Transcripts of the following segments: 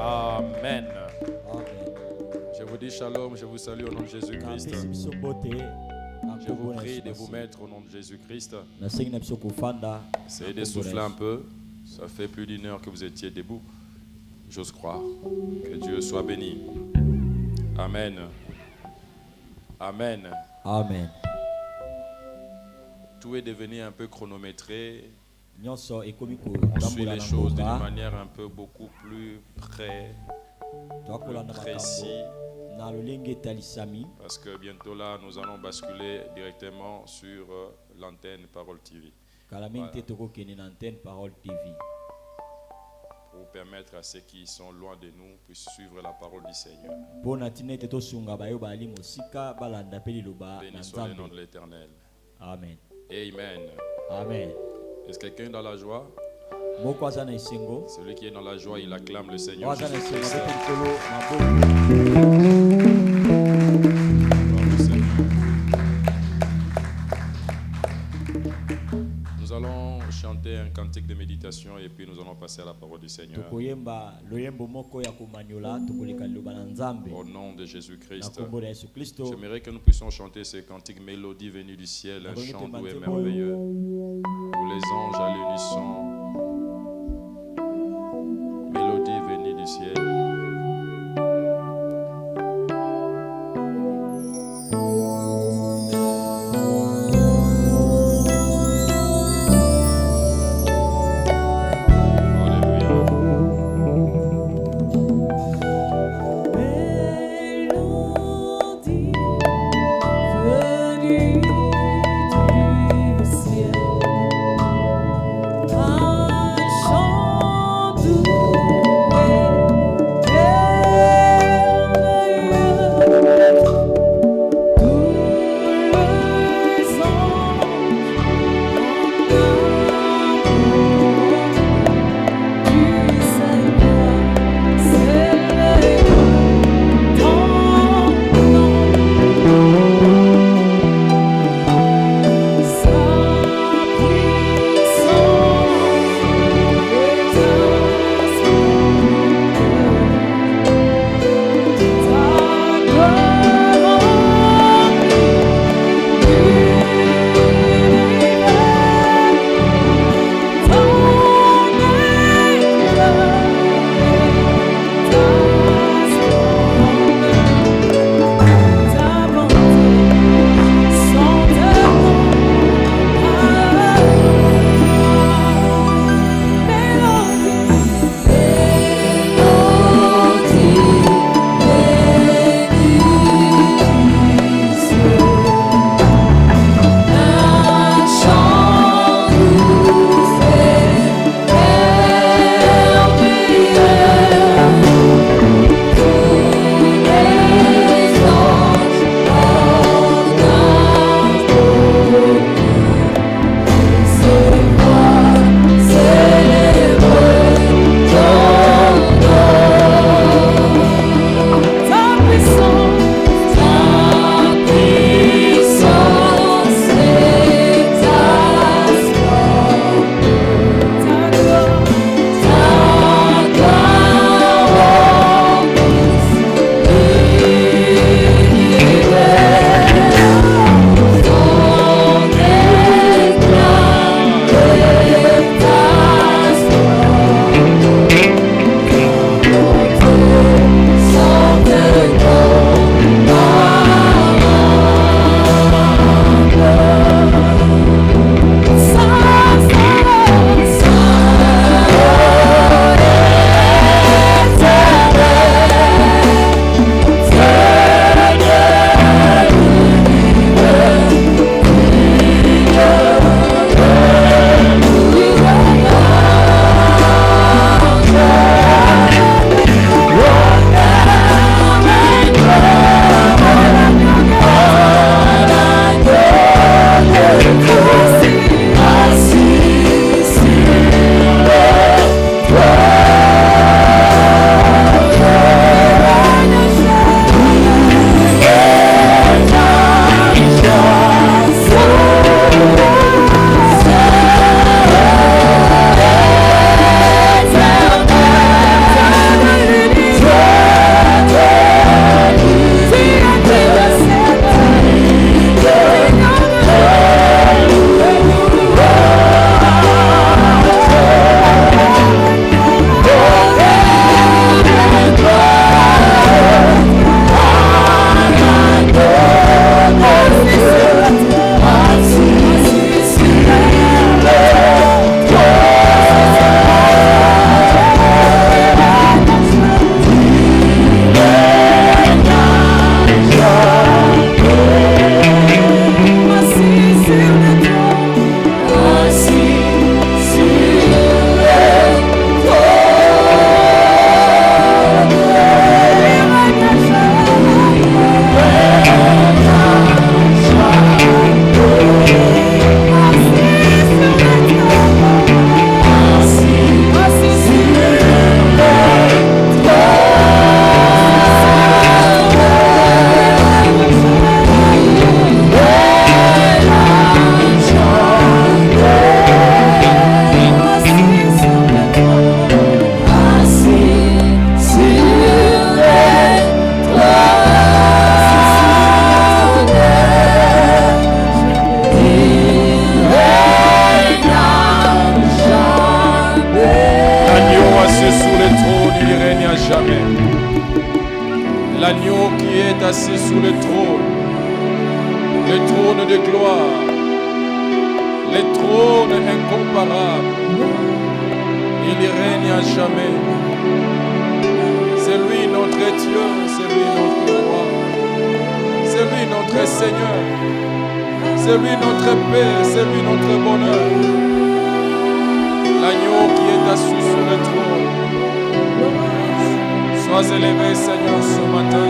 Amen. Amen. Je vous dis shalom, je vous salue au nom de Jésus-Christ. Je vous prie de vous mettre au nom de Jésus-Christ. Essayez de souffler un peu. Ça fait plus d'une heure que vous étiez debout. J'ose croire. Que Dieu soit béni. Amen. Amen. Amen. Tout est devenu un peu chronométré. On suit les choses d'une manière un peu beaucoup plus précis. Parce que bientôt là, nous allons basculer directement sur l'antenne Parole TV. Voilà. Pour permettre à ceux qui sont loin de nous puissent suivre la parole du Seigneur. Béni soit le nom de l'Éternel. Amen. Amen. Amen. Est-ce que quelqu'un est dans la joie? Celui qui est dans la joie, il acclame le Seigneur. Nous allons chanter un cantique de méditation et puis nous allons passer à la parole du Seigneur. Au nom de Jésus-Christ. J'aimerais que nous puissions chanter ce cantique mélodie venue du ciel, un chant doux et merveilleux, où les anges à l'unisson. Mélodie venue du ciel. Un chant doux trône, il règne à jamais. L'agneau qui est assis sur le trône de gloire, le trône incomparable, il règne à jamais. C'est lui notre Dieu, c'est lui notre roi, c'est lui notre Seigneur, c'est lui notre paix, c'est lui notre bonheur. L'agneau qui est assis sur le trône. Sois élevé, Seigneur, ce matin.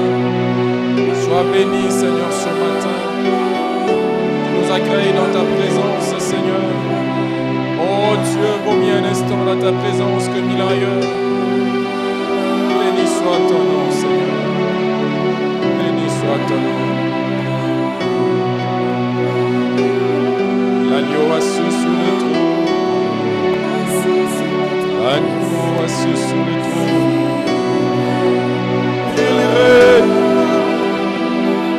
Sois béni, Seigneur, ce matin. Tu nous accueilles dans ta présence, Seigneur. Oh Dieu, vaut mieux un instant dans ta présence que mille ailleurs. Béni soit ton nom, Seigneur. Béni soit ton nom. L'agneau assis sur le trône. L'agneau assis sur le trône. Il règne.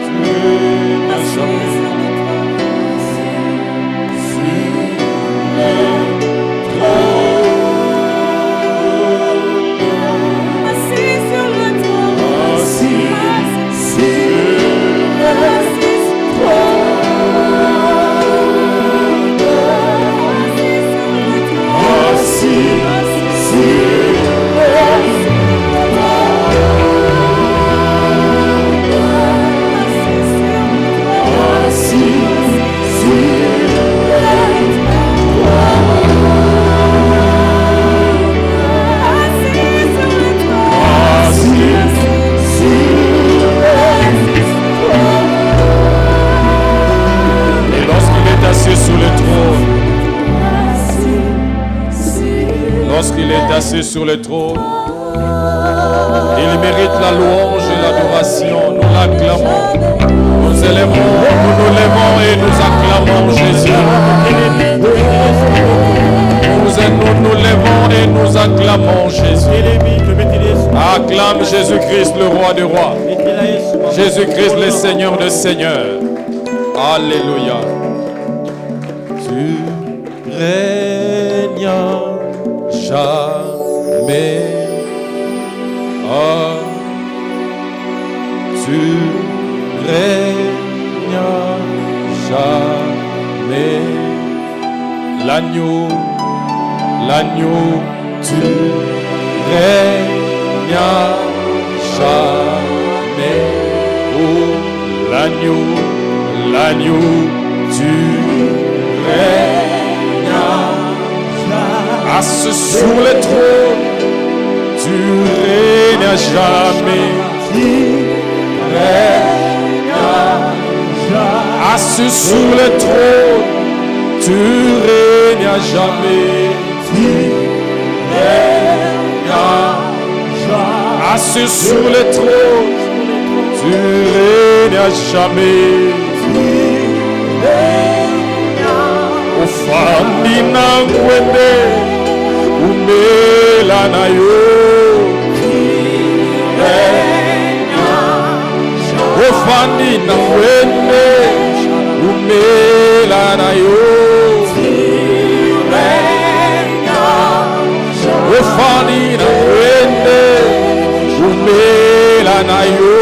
Tu règnes à jamais. Lorsqu'il est assis sur le trône, il mérite la louange et l'adoration. Nous l'acclamons, nous élevons, nous nous levons et nous acclamons Jésus. Nous levons et nous acclamons Jésus. Acclame Jésus-Christ, le roi des rois. Jésus-Christ, le Seigneur des seigneurs. Alléluia. Tu règnes jamais. Ah, tu règnes jamais. L'agneau, tu règnes jamais. Oh, l'agneau, tu règnes jamais. Assis sur le trône, tu règnes jamais. Tu règnes jamais. Assis sur le trône, tu règnes à jamais. Tu règnes jamais. Assis sur le trône, tu règnes à jamais. Tu règnes. Ofandi na ngwende, umela na yo. Tu règnes. Ofandi na ngwende, umela na yo. Ofani na wende, umela na yo.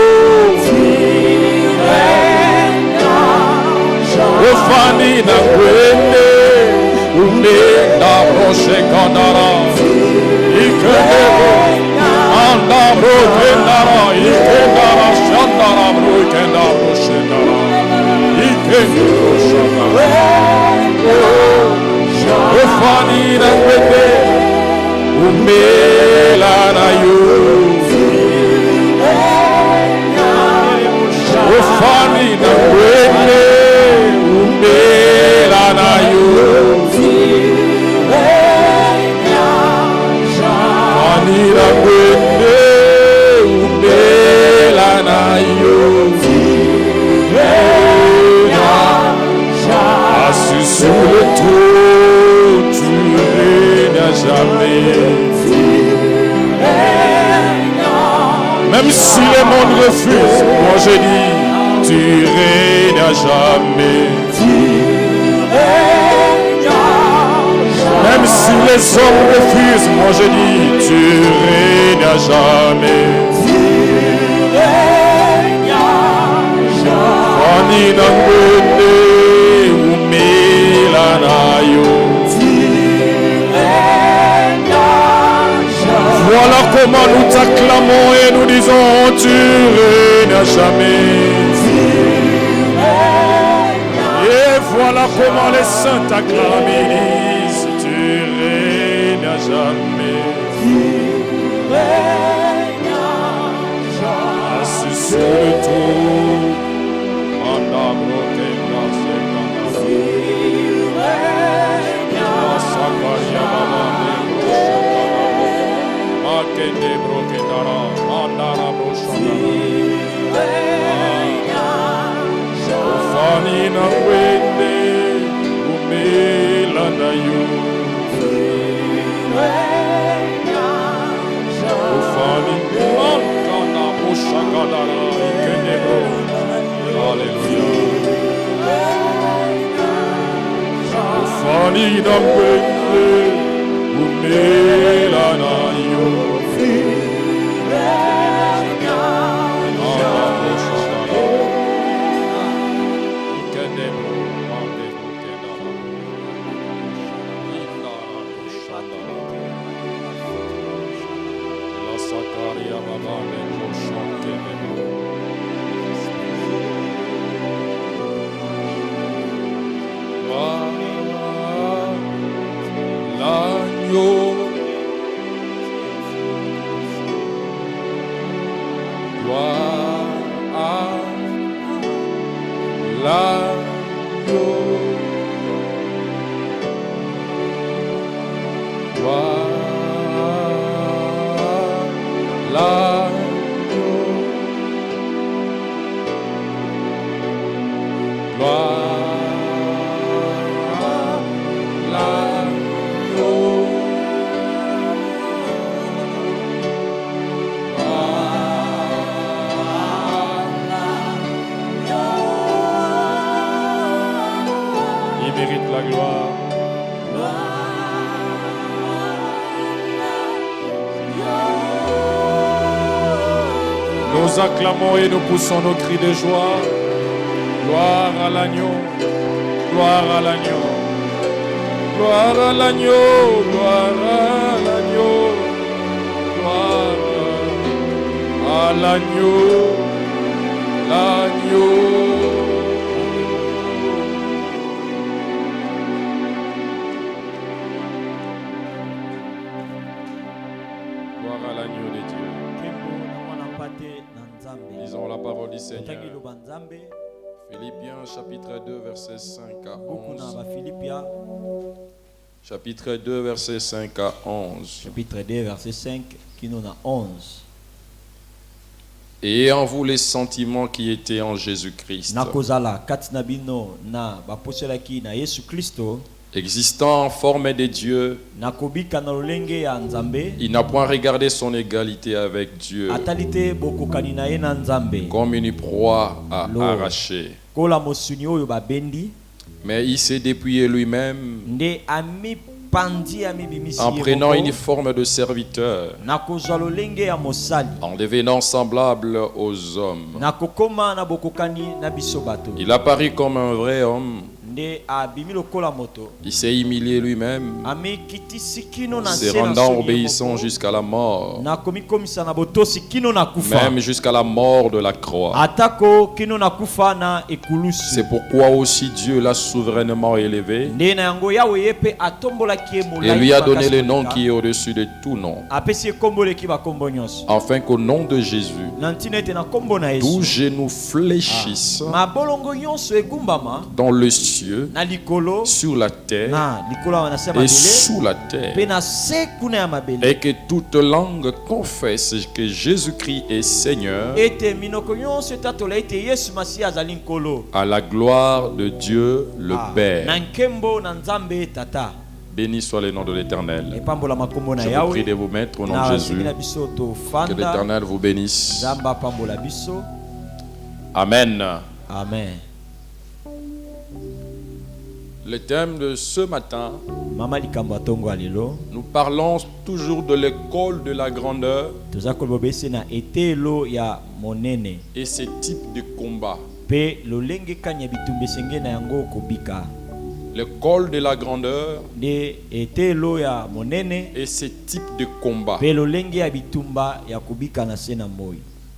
Ofani na wende, umela roche kandara. Ikenero, andaro kendara, ikendara shandara bro, ikendara shandara. Ikenero shandara. Ofani na wende, umela na yo. Ofani na wende, umela na yo. Ofani na wende, umela na yo. Assis sur le trône, tu règnes à jamais. Même si le monde refuse, moi je dis, tu règnes à jamais. Même Même si les hommes refusent, moi je dis, tu règnes à jamais. Tu règnes à jamais. Voilà comment nous t'acclamons et nous disons, tu règnes à jamais. Et voilà comment les saints t'acclament et disent, tu règnes à jamais. Assis sur le trône, Nous acclamons et nous poussons nos cris de joie. Gloire à l'agneau, gloire à l'agneau, gloire à l'agneau, gloire à l'agneau, gloire à l'agneau, l'agneau. Gloire à l'agneau de Dieu. Lisons la parole du Seigneur. Philippiens chapitre 2 verset 5 à 11. Chapitre 2 verset 5 à 11. Chapitre 2 verset 5 qui nous a 11. Et en vous les sentiments qui étaient en Jésus-Christ, existant en forme de Dieu, il n'a point regardé son égalité avec Dieu comme une proie à arracher, mais il s'est dépouillé lui-même en prenant une forme de serviteur, en devenant semblable aux hommes. Il apparut comme un vrai homme. Il s'est humilié lui-même, se rendant obéissant jusqu'à la mort, même jusqu'à la mort de la croix. C'est pourquoi aussi Dieu l'a souverainement élevé et lui a donné le nom qui est au-dessus de tout nom, afin qu'au nom de Jésus, tout genou fléchisse dans le ciel, sur la terre et sous la terre, et que toute langue confesse que Jésus-Christ est Seigneur, à la gloire de Dieu le Père. Béni soit le nom de l'Éternel. Je vous prie de vous mettre au nom de Jésus. Que l'Éternel vous bénisse. Amen. Amen. Le thème de ce matin, Mama likambo atongo alelo. nous parlons toujours de l'école de la grandeur Toza kolobese na etelo ya monene. et ces types de combats. Pe lolenge kanya bitumbe senge na yango kobika. L'école de la grandeur De etelo ya monene. et ces types de combats. Pe lolenge ya bitumba ya kobika na sena moi.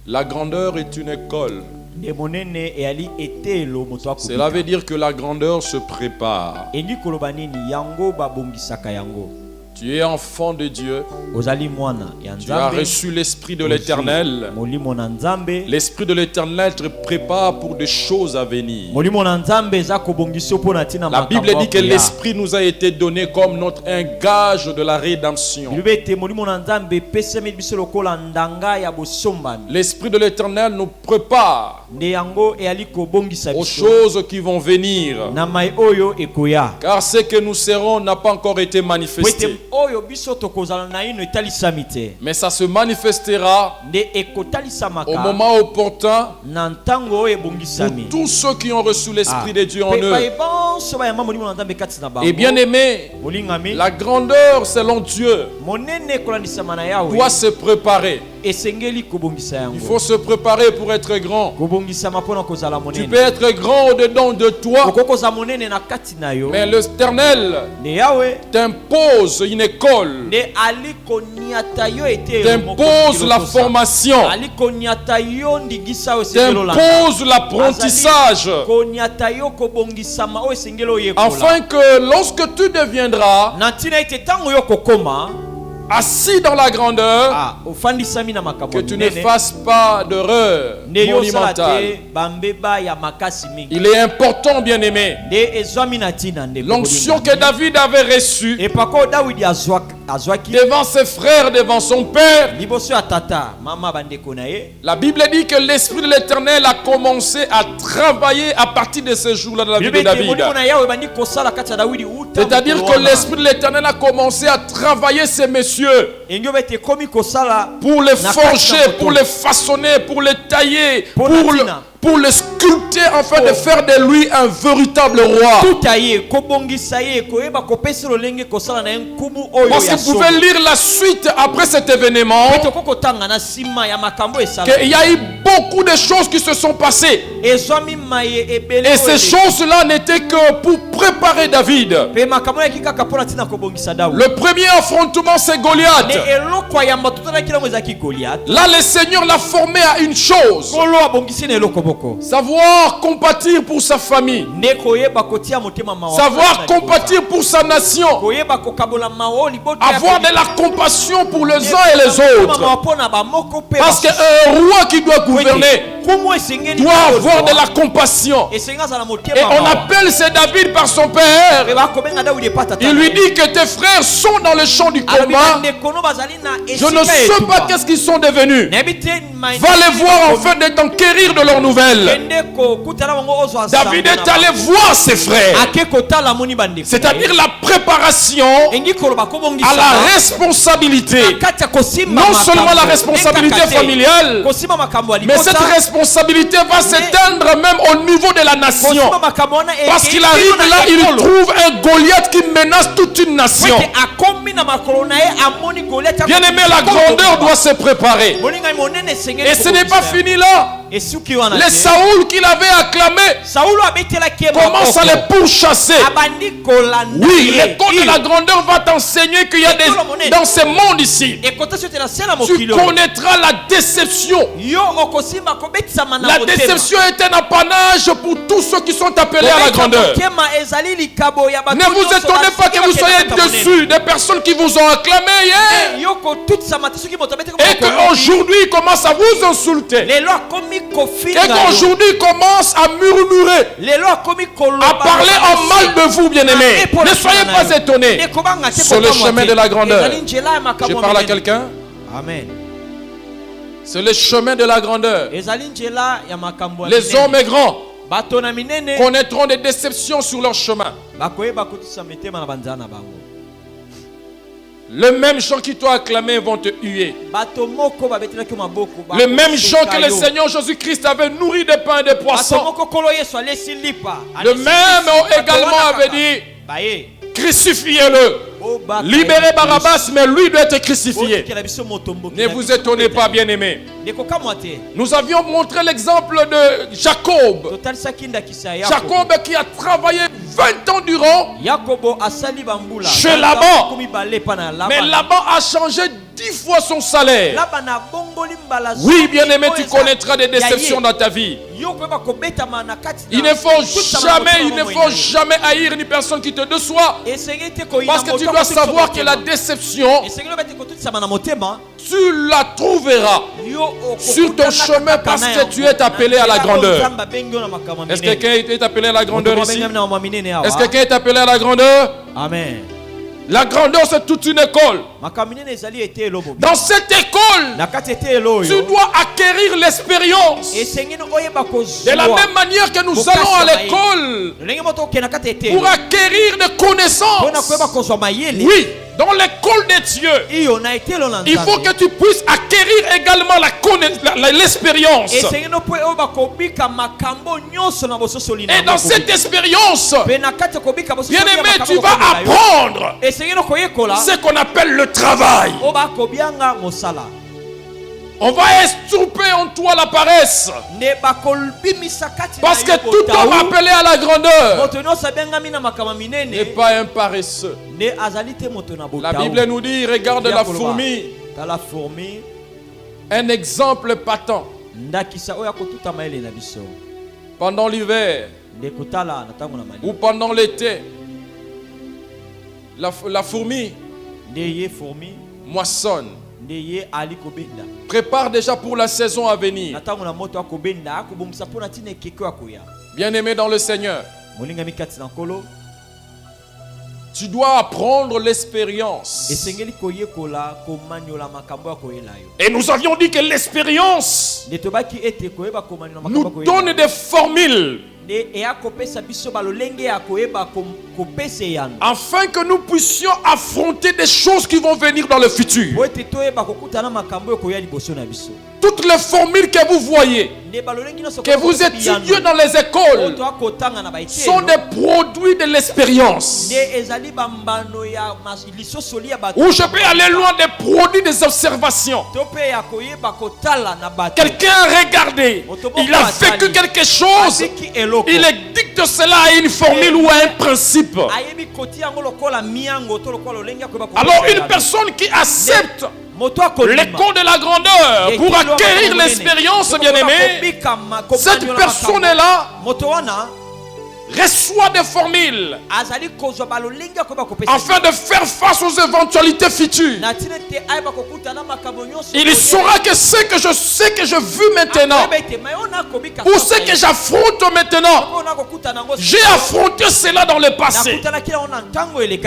La grandeur est une école. De monene e ali etelo moto akobika. Cela veut dire que la grandeur se prépare. Endi koloba nini yango babongisaka yango. Tu es enfant de Dieu. Ozali mwana ya Tu as Nzambe. reçu l'Esprit de l'Éternel. Molimo na Nzambe. L'Esprit de l'Éternel te prépare pour des choses à venir. Molimo na Nzambe eza kobongiso pona tina La makambo. Bible dit que l'Esprit nous a été donné comme un gage de la rédemption. Bilibete molimo na Nzambe peseme biso lokola ndanga ya bosombani. L'Esprit de l'Éternel nous prépare Nde yango e ali kobongisa aux biso. choses qui vont venir. Na mai oyo ekoya. Car ce que nous serons n'a pas encore été manifesté. Wete oyo biso tokozala na ino etalisami te. Mais ça se manifestera Nde ekotalisamaka au moment opportun na ntango oyo pour ebongisami. tous ceux qui ont reçu l'Esprit de Dieu en eux. Bonso bayamba molimo na Nzambe kati na bango. Et bien aimé, Molingami. la grandeur selon Dieu Monene kolandisama na Yawe. doit se préparer. Esengeli kobongisa yango. Il faut se préparer pour être grand. Kobongisama pona kozala Tu monene. peux être grand au-dedans de toi, Okokoza monene na kati na yo. mais l'Éternel Ne Yawe t'impose une école, ne ali koniata yo ete t'impose la formation, ali koniata yo ndigisa o sengelo la t'impose l'apprentissage, koniata yo kobongisama o sengelo yekola afin que lorsque tu deviendras na tina ete tango yo kokoma assis dans la grandeur, ofandisami na makambo que tu ne fasses pas d'erreur ne yo sala monumentale. te bambeba ya makasi mingi Il est important, bien aimé, nde ezwami na tina nde l'onction que David avait reçue epako Dawidi azwaki devant ses frères, devant son père. liboso ya tata mama bandeko na ye. La Bible dit que l'Esprit de l'Éternel a commencé à travailler à partir de ce jour-là dans la vie de David. C'est-à-dire que l'Esprit de l'Éternel a commencé à travailler ces messieurs pour les forger, pour les façonner, pour les tailler, pour le sculpter afin de faire de lui un véritable roi. Parce que vous pouvez lire la suite après cet événement, qu'il y a eu beaucoup de choses qui se sont passées. Et ces choses-là n'étaient que pour préparer David. Le premier affrontement, c'est Goliath. Là, le Seigneur l'a formé à une chose: savoir compatir pour sa famille, savoir compatir pour sa nation, avoir de la compassion pour les uns et les autres. Parce qu'un roi qui doit gouverner doit avoir de la compassion. Et on appelle ce David par son père. Il lui dit que tes frères sont dans le champ du combat. Je ne sais pas qu'est-ce qu'ils sont devenus. Va les voir afin de t'enquérir de leurs nouvelles. David est allé voir ses frères. C'est-à-dire la préparation à la responsabilité. Non seulement la responsabilité familiale, mais cette responsabilité va s'éteindre même au niveau de la nation. Parce qu'il arrive là, il trouve un Goliath qui menace toute une nation. Bien aimé, la grandeur doit se préparer. Et ce n'est pas fini là. Les Saoul qu'il avait acclamé commence à les pourchasser. Oui, l'école de la grandeur va t'enseigner qu'il y a dans ce monde ici, tu connaîtras la déception. La déception est un apanage pour tous ceux qui sont appelés à la grandeur. Ne vous étonnez pas que vous soyez déçus des personnes qui vous ont acclamé hier et qu'aujourd'hui ils commencent à vous insulter. Et qu'aujourd'hui ils commencent à murmurer, à parler en mal de vous, bien-aimés. Ne soyez pas étonnés. Sur le chemin de la grandeur. Je parle à quelqu'un. Amen. C'est le chemin de la grandeur. Les hommes grands connaîtront des déceptions sur leur chemin. Les mêmes gens qui t'ont acclamé vont te huer. Les mêmes gens que le Seigneur Jésus-Christ avait nourri de pain et de poissons. Le même également avait dit, crucifiez-le. Libérez Barabbas, mais lui doit être crucifié. Ne vous étonnez pas, bien-aimés. Nous avions montré l'exemple de Jacob. Jacob qui a travaillé 20 ans durant chez Laban. Mais Laban a changé 10 fois son salaire. Oui, bien-aimé, tu connaîtras des déceptions dans ta vie. Il ne faut jamais haïr une personne qui te déçoit. Parce que tu dois savoir que la déception, tu la trouveras sur ton chemin parce que tu es appelé à la grandeur. Est-ce que quelqu'un est appelé à la grandeur ici? Est-ce que quelqu'un est appelé à la grandeur? Amen. La grandeur, c'est toute une école. Dans cette école, tu dois acquérir l'expérience. De la même manière que nous allons à l'école pour acquérir des connaissances. Oui, dans l'école de Dieu, il faut que tu puisses acquérir également l'expérience. Et dans cette expérience, bien-aimé, tu vas apprendre ce qu'on appelle le travail. On va estomper en toi la paresse. Parce que tout homme appelé à la grandeur n'est pas un paresseux. La Bible nous dit, regarde la fourmi. Un exemple patent. Pendant l'hiver ou pendant l'été, la fourmi moissonne. Prépare déjà pour la saison à venir. Bien-aimé dans le Seigneur, tu dois apprendre l'expérience. Et nous avions dit que l'expérience nous donne des formules afin que nous puissions affronter des choses qui vont venir dans le futur. Toutes les formules que vous voyez, que vous étudiez dans les écoles, sont des produits de l'expérience. Ou je peux aller loin, des produits des observations. Quelqu'un a regardé, il a vécu quelque chose, il dicte cela à une formule ou à un principe. Alors une personne qui accepte l'école de la grandeur pour acquérir l'expérience, bien-aimé, cette personne-là reçoit des formules afin de faire face aux éventualités futures. Il saura que ce que je sais que je vis maintenant ou ce que j'affronte maintenant, j'ai affronté cela dans le passé.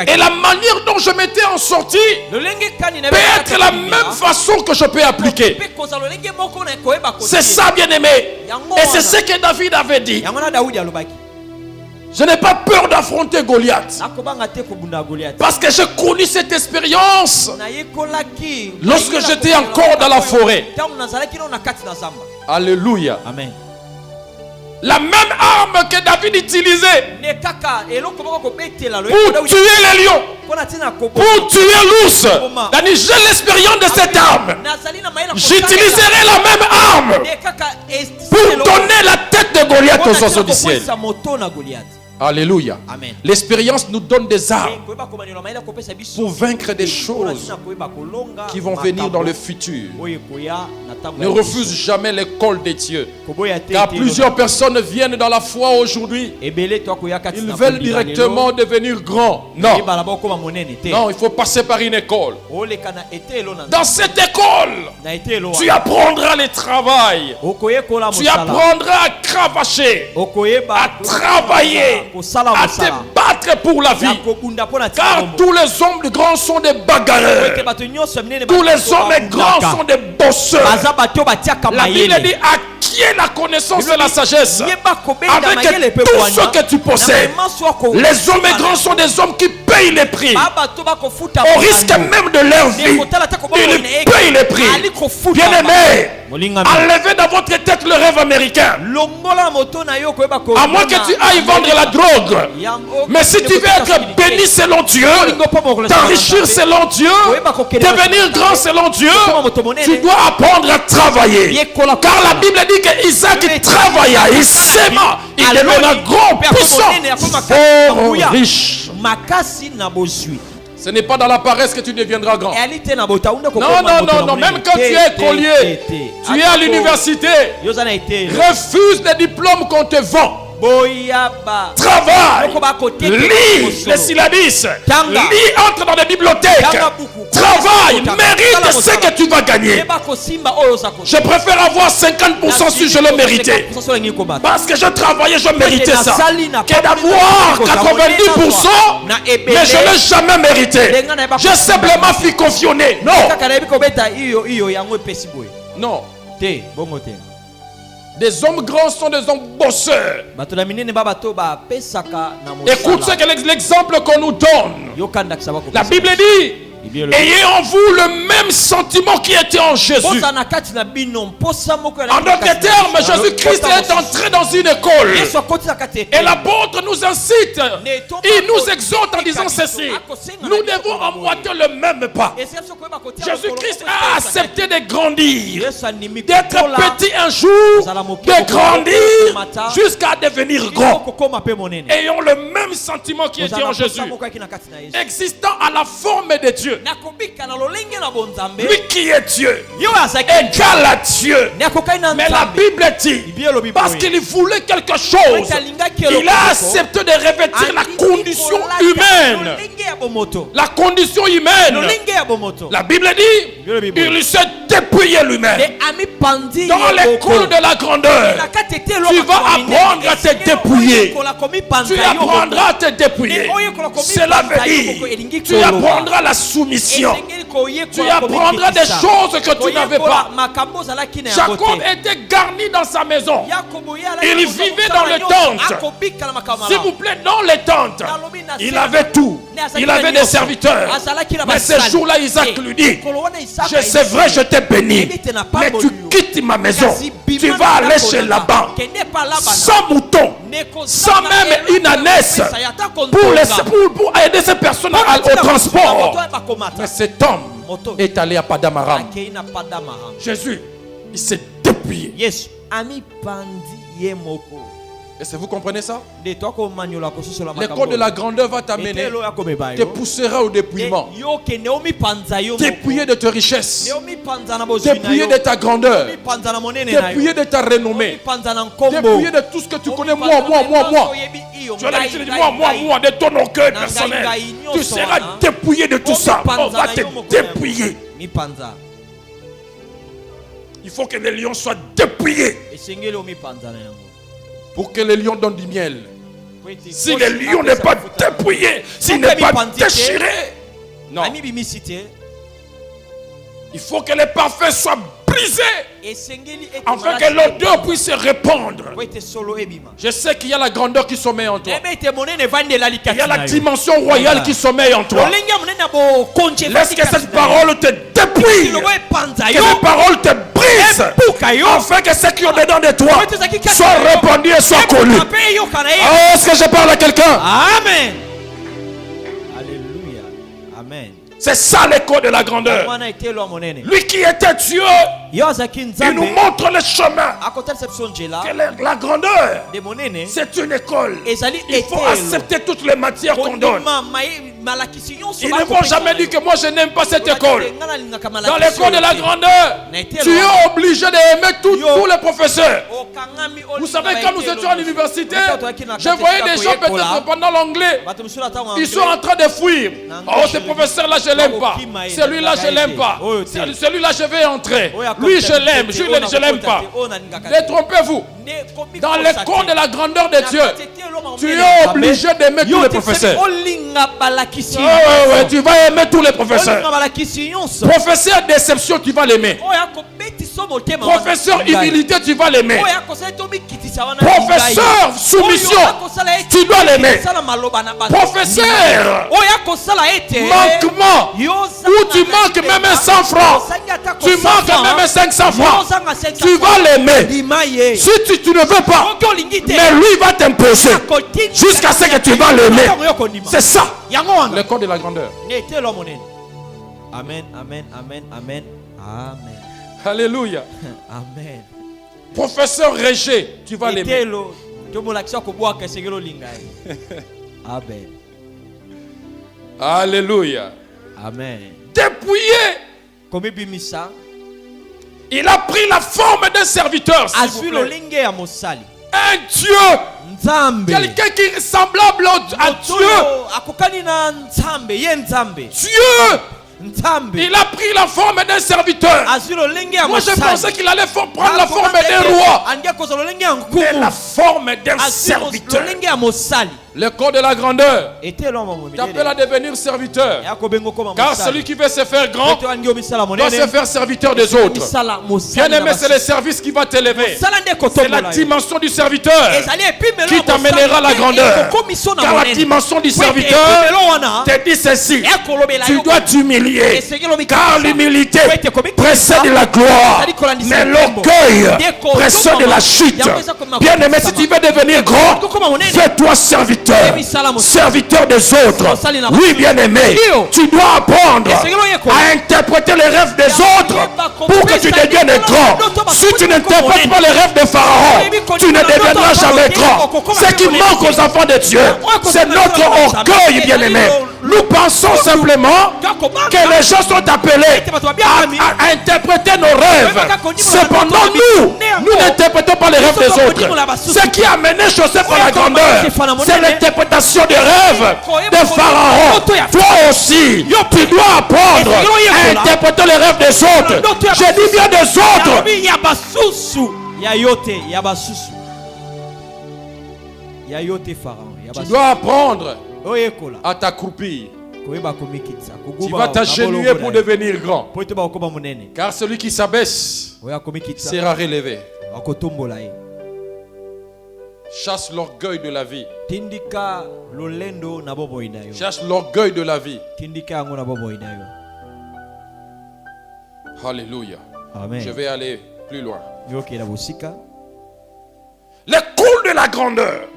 Et la manière dont je m'étais en sorti peut être la même façon que je peux appliquer. C'est ça, bien-aimé. Et c'est ce que David avait dit. Je n'ai pas peur d'affronter Goliath. Parce que j'ai connu cette expérience lorsque j'étais encore dans la forêt. Alléluia. Amen. La même arme que David utilisait pour tuer les lions, pour tuer l'ours. J'ai l'expérience de cette arme. J'utiliserai la même arme pour donner la tête de Goliath aux oiseaux du ciel. Alléluia. L'expérience nous donne des armes pour vaincre des choses qui vont venir dans le futur. Ne refuse jamais l'école de Dieu. Car plusieurs personnes viennent dans la foi aujourd'hui. Ils veulent directement devenir grands. Non. Non, il faut passer par une école. Dans cette école, tu apprendras le travail. Tu apprendras à cravacher, à travailler, à te battre pour la vie. Car tous les hommes grands sont des bagarreurs. Tous les hommes grands sont des bosseurs. La Bible dit à acquiers la connaissance et la sagesse avec tout ce que tu possèdes. Les hommes grands sont des hommes qui payent les prix. Au risque même de leur vie, ils payent les prix. Bien-aimés, enlevez dans votre tête le rêve américain. À moins que tu ailles vendre la drogue. Mais si tu veux être béni selon Dieu, t'enrichir selon Dieu, devenir grand selon Dieu, tu dois apprendre à travailler. Car la Bible dit que Isaac travailla, il s'aima, il devena grand, puissant, fort, riche. Ce n'est pas dans la paresse que tu deviendras grand. Non. Même quand tu es écolier, tu es à l'université, refuse les diplômes qu'on te vend. Travaille, lis les syllabus, entre dans les bibliothèques, travaille, mérite ce que tu vas gagner. Je préfère avoir 50% si je le méritais, parce que je travaillais, je méritais ça, que d'avoir 90%, mais je ne l'ai jamais mérité. J'ai simplement fui cautionner. Non. Des hommes grands sont des hommes bosseurs. Écoute l'exemple qu'on nous donne. La Bible dit: ayez en vous le même sentiment qui était en Jésus. En d'autres termes, Jésus-Christ est entré dans une école. Et l'apôtre nous incite, il nous exhorte en disant ceci: nous devons emboîter le même pas. Jésus-Christ a accepté de grandir, d'être petit un jour, de grandir jusqu'à devenir grand. Ayons le même sentiment qui était en Jésus, existant à la forme de Dieu. Lui qui est Dieu, égal à Dieu. Mais la Bible dit, parce qu'il voulait quelque chose, il a accepté de revêtir la condition humaine. La condition humaine. La Bible dit, il s'est dépouillé lui-même. Dans l'école de la grandeur, tu vas apprendre à te dépouiller. Tu apprendras à te dépouiller. Cela veut dire, tu apprendras la soumission. Tu apprendras des choses que tu n'avais pas. Jacob était garni dans sa maison. Il vivait dans les tentes. S'il vous plaît, dans les tentes, il avait tout. Il avait des serviteurs. Mais ce jour-là, Isaac lui dit: c'est vrai, je t'ai béni, mais tu quittes ma maison. Tu vas aller chez Laban sans moutons, sans même une ânesse pour aider ces personnes au transport. Mais cet homme est allé à Padamaram. Jésus, il s'est dépouillé. Est-ce que vous comprenez ça? L'école de la grandeur va t'amener, te poussera au dépouillement. Dépouillé de tes richesses, dépouillé de ta grandeur, dépouillé de ta renommée, dépouillé de tout ce que tu connais. Moi. Tu as l'habitude de dire moi, de ton orgueil personnel. Tu seras dépouillé de tout ça. On va te dépouiller. Il faut que les lions soient dépouillés pour que les lions donnent du miel. Si le lion n'est pas dépouillé, s'il n'est pas déchiré, non. Il faut que les parfums soient brisés afin que l'odeur puisse se répandre. Je sais qu'il y a la grandeur qui sommeille en toi. Il y a la dimension royale qui sommeille en toi. Laisse que cette parole te dépouille, que les paroles te brisent, afin que ce qui est dedans de toi soit répandu et soit connu. Oh, est-ce que je parle à quelqu'un? Amen. Amen. C'est ça l'écho de la grandeur. Lui qui était Dieu, il nous montre le chemin. Que la grandeur, c'est une école. Il faut accepter toutes les matières qu'on donne. Ils ne vont jamais dire que moi je n'aime pas cette école. Dans l'école de la grandeur, tu es obligé d'aimer tous les professeurs. Vous savez, quand nous étions à l'université, je voyais des gens peut-être pendant l'anglais, ils sont en train de fuir. Oh, ce professeur-là, je ne l'aime pas. Celui-là, je ne l'aime pas. Celui-là, je vais entrer. Lui, je l'aime. Je ne l'aime pas. Détrompez-vous. Dans l'école de la grandeur de Dieu, tu es obligé d'aimer tous les professeurs. Tu vas aimer tous les professeurs. Professeur déception, tu vas l'aimer. Professeur humilité, tu vas l'aimer. Professeur soumission, tu dois l'aimer. Professeur manquement, où tu manques même 100 francs, tu manques même 500 francs, tu vas l'aimer. Si tu ne veux pas, mais lui va t'imposer jusqu'à ce que tu vas l'aimer. C'est ça le code de la grandeur. Amen, amen, amen, amen, amen. Alléluia. Amen. Professeur Régé, tu vas l'aimer. Amen. Alléluia. Amen. Dépouillé. Il a pris la forme d'un serviteur. Un Dieu. Quelqu'un qui est semblable à Dieu. Dieu. Il a pris la forme d'un serviteur. Moi je pensais qu'il allait prendre la forme d'un roi. Mais la forme d'un serviteur. Le corps de la grandeur t'appelle à devenir serviteur. Car celui qui veut se faire grand doit se faire serviteur des autres. Bien aimé, c'est le service qui va t'élever. C'est la dimension du serviteur qui t'amènera à la grandeur. Car la dimension du serviteur te dit ceci: tu dois t'humilier. Car l'humilité précède la gloire, mais l'orgueil précède la chute. Bien aimé, si tu veux devenir grand, fais-toi serviteur. Serviteur des autres. Oui, bien aimé, tu dois apprendre à interpréter les rêves des autres pour que tu deviennes grand. Si tu n'interprètes pas les rêves de Pharaon, tu ne deviendras jamais grand. Ce qui manque aux enfants de Dieu, c'est notre orgueil, bien aimé. Nous pensons simplement que les gens sont appelés à interpréter nos rêves. Cependant, nous n'interprétons pas les rêves des autres. Ce qui a mené Joseph à la grandeur, c'est l'interprétation des rêves de Pharaon. Toi aussi, tu dois apprendre à interpréter les rêves des autres. Je dis bien des autres. Tu dois apprendre à t'accroupir. Tu vas t'agenouiller pour devenir grand. Car celui qui s'abaisse sera relevé. Chasse l'orgueil de la vie. Chasse l'orgueil de la vie. Alléluia. Amen. Je vais aller plus loin. Le cours de la grandeur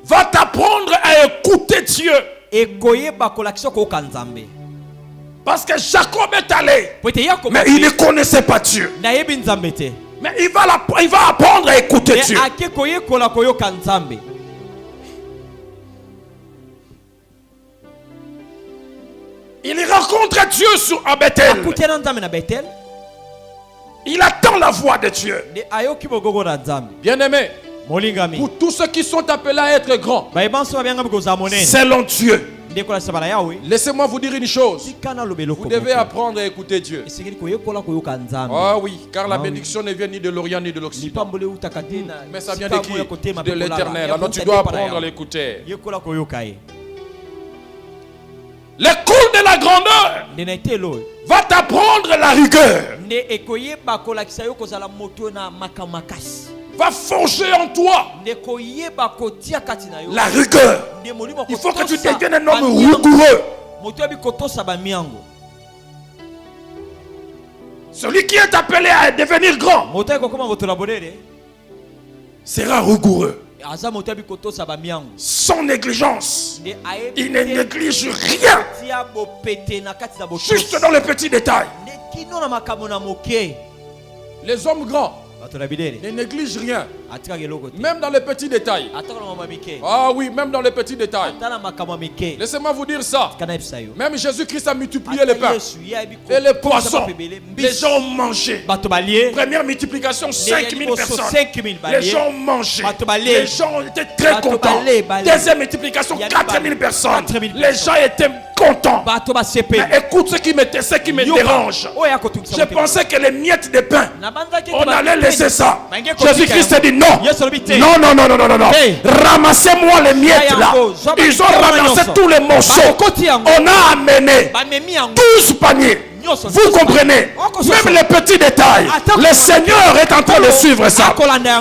va t'apprendre à écouter Dieu. Parce que Jacob est allé, mais il ne connaissait pas Dieu. Mais il va apprendre à écouter Dieu. Il rencontre Dieu à Bethel. Il attend la voix de Dieu. Bien aimé, pour tous ceux qui sont appelés à être grands, selon Dieu, laissez-moi vous dire une chose. Vous devez apprendre à écouter Dieu. Ah oui, car la bénédiction ne vient ni de l'Orient ni de l'Occident, mais ça vient de qui? De l'Éternel. Alors tu dois apprendre à l'écouter. Le cours de la grandeur va t'apprendre la rigueur. Va forger en toi la rigueur. Il faut que tu deviennes un homme rigoureux. Celui qui est appelé à devenir grand sera rigoureux. Sans négligence. Il ne néglige rien. Juste dans les petits détails. Les hommes grands ne négligent rien. Même dans les petits détails. Ah oui, même dans les petits détails. Laissez-moi vous dire ça. Même Jésus-Christ a multiplié les pains et les poissons. Les gens ont mangé. Première multiplication, 5000 personnes. Les gens ont mangé. Les gens étaient très contents. Deuxième multiplication, 4000 personnes. Les gens étaient contents. Mais écoute ce qui me dérange. Je pensais que les miettes de pain, on allait laisser ça. Jésus-Christ a dit non. Non. Ramassez-moi les miettes là. Ils ont ramassé tous les morceaux. On a amené 12 paniers. Vous comprenez? Même les petits détails. Le Seigneur est en train de suivre ça.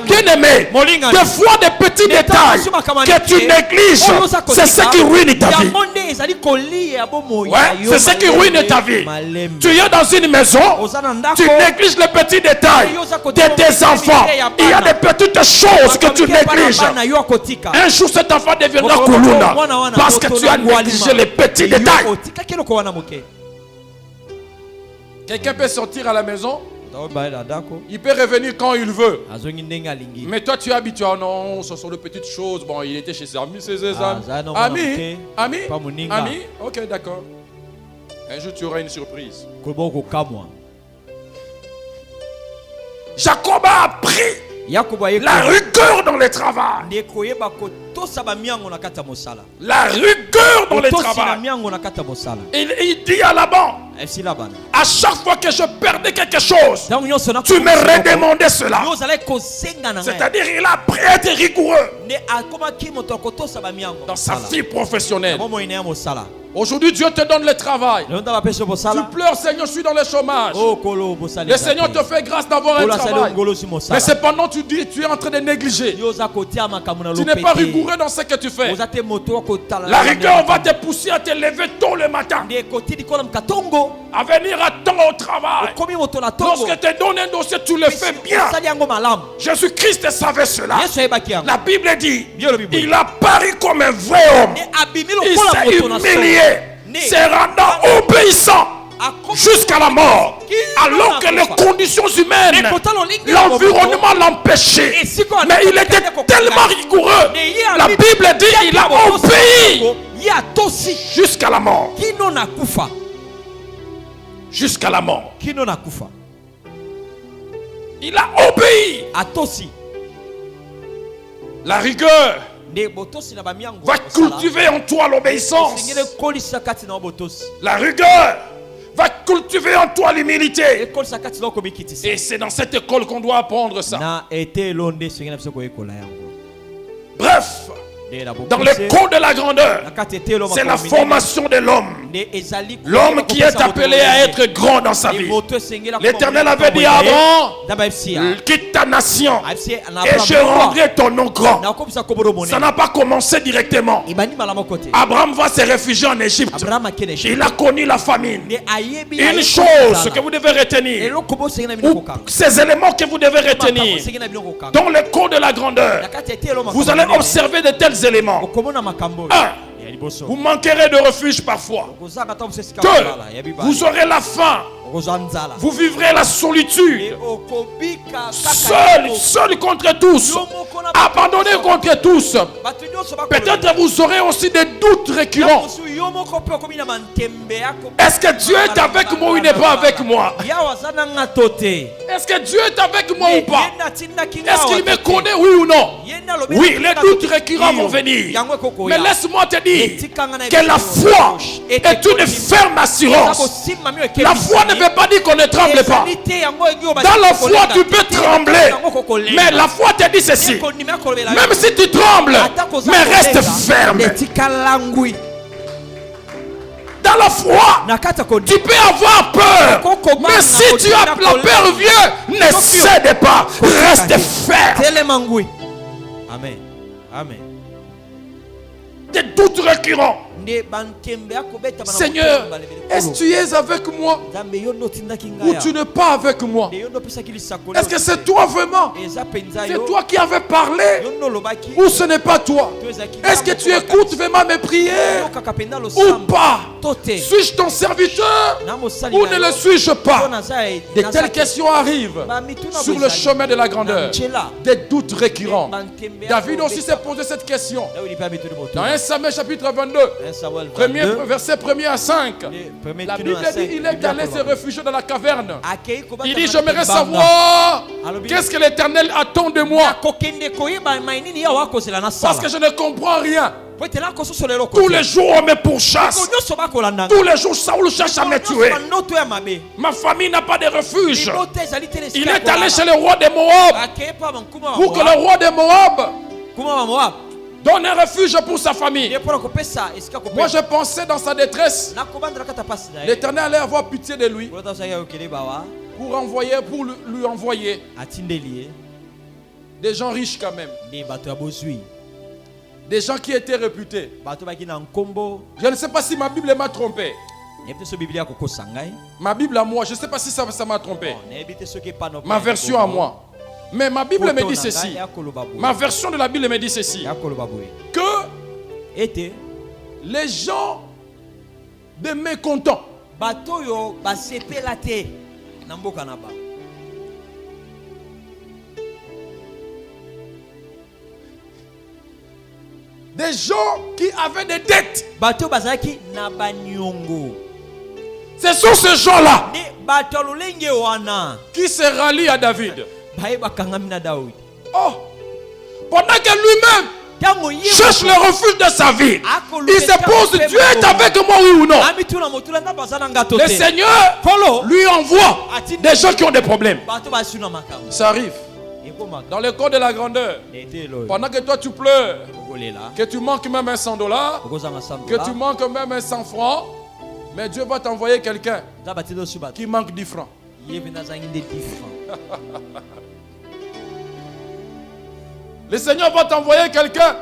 Bien aimé, des fois des petits détails que tu négliges, c'est ce qui ruine ta vie. Ouais, c'est ce qui ruine ta vie. Tu es dans une maison, tu négliges les petits détails de tes enfants. Il y a des petites choses que tu négliges. Un jour cet enfant deviendra Kuluna parce que tu as négligé les petits détails. Quelqu'un peut sortir à la maison, il peut revenir quand il veut. Mais toi tu es habitué, oh non, ce sont de petites choses. Bon, il était chez ses amis, Amis, ok, d'accord. Un jour tu auras une surprise. Jacob a appris la rigueur dans le travail. La rigueur dans le travail. Il dit à Laban, à chaque fois que je perdais quelque chose, tu me redemandais cela. C'est-à-dire il a appris à être rigoureux dans sa vie professionnelle. Aujourd'hui, Dieu te donne le travail. Tu pleures, Seigneur, je suis dans le chômage. Le Seigneur te fait grâce d'avoir un travail. Mais cependant, tu dis, tu es en train de négliger. Tu n'es pas rigoureux dans ce que tu fais. La rigueur va te pousser à te lever tôt le matin, à venir à temps au travail. Lorsque tu donnes un dossier, tu le fais bien. Jésus-Christ savait cela. La Bible dit, il a paru comme un vrai homme. Il s'est humilié, se rendant obéissant jusqu'à la mort, alors que les conditions humaines, l'environnement l'empêchait. Mais il était tellement rigoureux. La Bible dit il a obéi jusqu'à la mort. Jusqu'à la mort. Il a obéi. La rigueur va cultiver en toi l'obéissance. La rigueur va cultiver en toi l'humilité. Et c'est dans cette école qu'on doit apprendre ça. Bref, dans le code de la grandeur, c'est la formation de l'homme. L'homme qui est appelé à être grand dans sa vie. L'Éternel avait dit à Abraham, quitte ta nation et je rendrai ton nom grand. Ça n'a pas commencé directement. Abraham va se réfugier en Égypte. Il a connu la famine. Une chose que vous devez retenir, ces éléments que vous devez retenir dans le code de la grandeur, vous allez observer de tels éléments. 1. Vous manquerez de refuge parfois. 2. Vous aurez la faim. Vous vivrez la solitude. Seul contre tous. Abandonné contre tous. Peut-être vous aurez aussi des doutes récurrents. Est-ce que Dieu est avec moi ou il n'est pas avec moi? Est-ce que Dieu est avec moi ou pas? Est-ce qu'il me connaît, oui ou non? Oui, les doutes récurrents vont venir. Mais laisse-moi te dire que la foi est une ferme assurance. La foi ne veut pas dire qu'on ne tremble pas. Dans la foi, tu peux trembler. Mais la foi te dit ceci. Même si tu trembles, mais reste ferme. Dans la foi, tu peux avoir peur. Mais si tu as la peur vieux, ne cède pas. Reste ferme. Amen. Amen. Des doutes récurrents. Seigneur, est-ce que tu es avec moi ou tu n'es pas avec moi? Est-ce que c'est toi vraiment? C'est toi qui avais parlé ou ce n'est pas toi? Est-ce que tu écoutes vraiment mes prières ou pas? Suis-je ton serviteur ou ne le suis-je pas? De telles questions arrivent sur le chemin de la grandeur. Des doutes récurrents. David aussi s'est posé cette question. Dans 1 Samuel chapitre 22. Verset 1er à 5. La Bible dit il est allé se réfugier dans la caverne. Il dit j'aimerais savoir qu'est-ce que l'Éternel attend de moi, parce que je ne comprends rien. Tous les jours on me pourchasse. Tous les jours Saoul cherche à me tuer. Ma famille n'a pas de refuge. Il est allé chez le roi de Moab pour que le roi de Moab donne un refuge pour sa famille. Moi je pensais dans sa détresse, l'Éternel allait avoir pitié de lui pour lui envoyer des gens riches quand même, des gens qui étaient réputés. Je ne sais pas si ma Bible m'a trompé. Ma Bible à moi, je ne sais pas si ça m'a trompé. Ma version à moi. Mais ma Bible me dit ceci. Ma version de la Bible me dit ceci. Que les gens de mécontents, des gens qui avaient des dettes, ce sont ces gens-là qui se rallient à David. Oh, pendant que lui-même cherche le refuge de sa vie, il se pose, Dieu est avec moi, oui ou non? Le Seigneur lui envoie des gens qui ont des problèmes. Ça arrive. Dans le corps de la grandeur, pendant que toi tu pleures, que tu manques même un $100, que tu manques même un 100 francs, mais Dieu va t'envoyer quelqu'un qui manque 10 francs. Le Seigneur va t'envoyer quelqu'un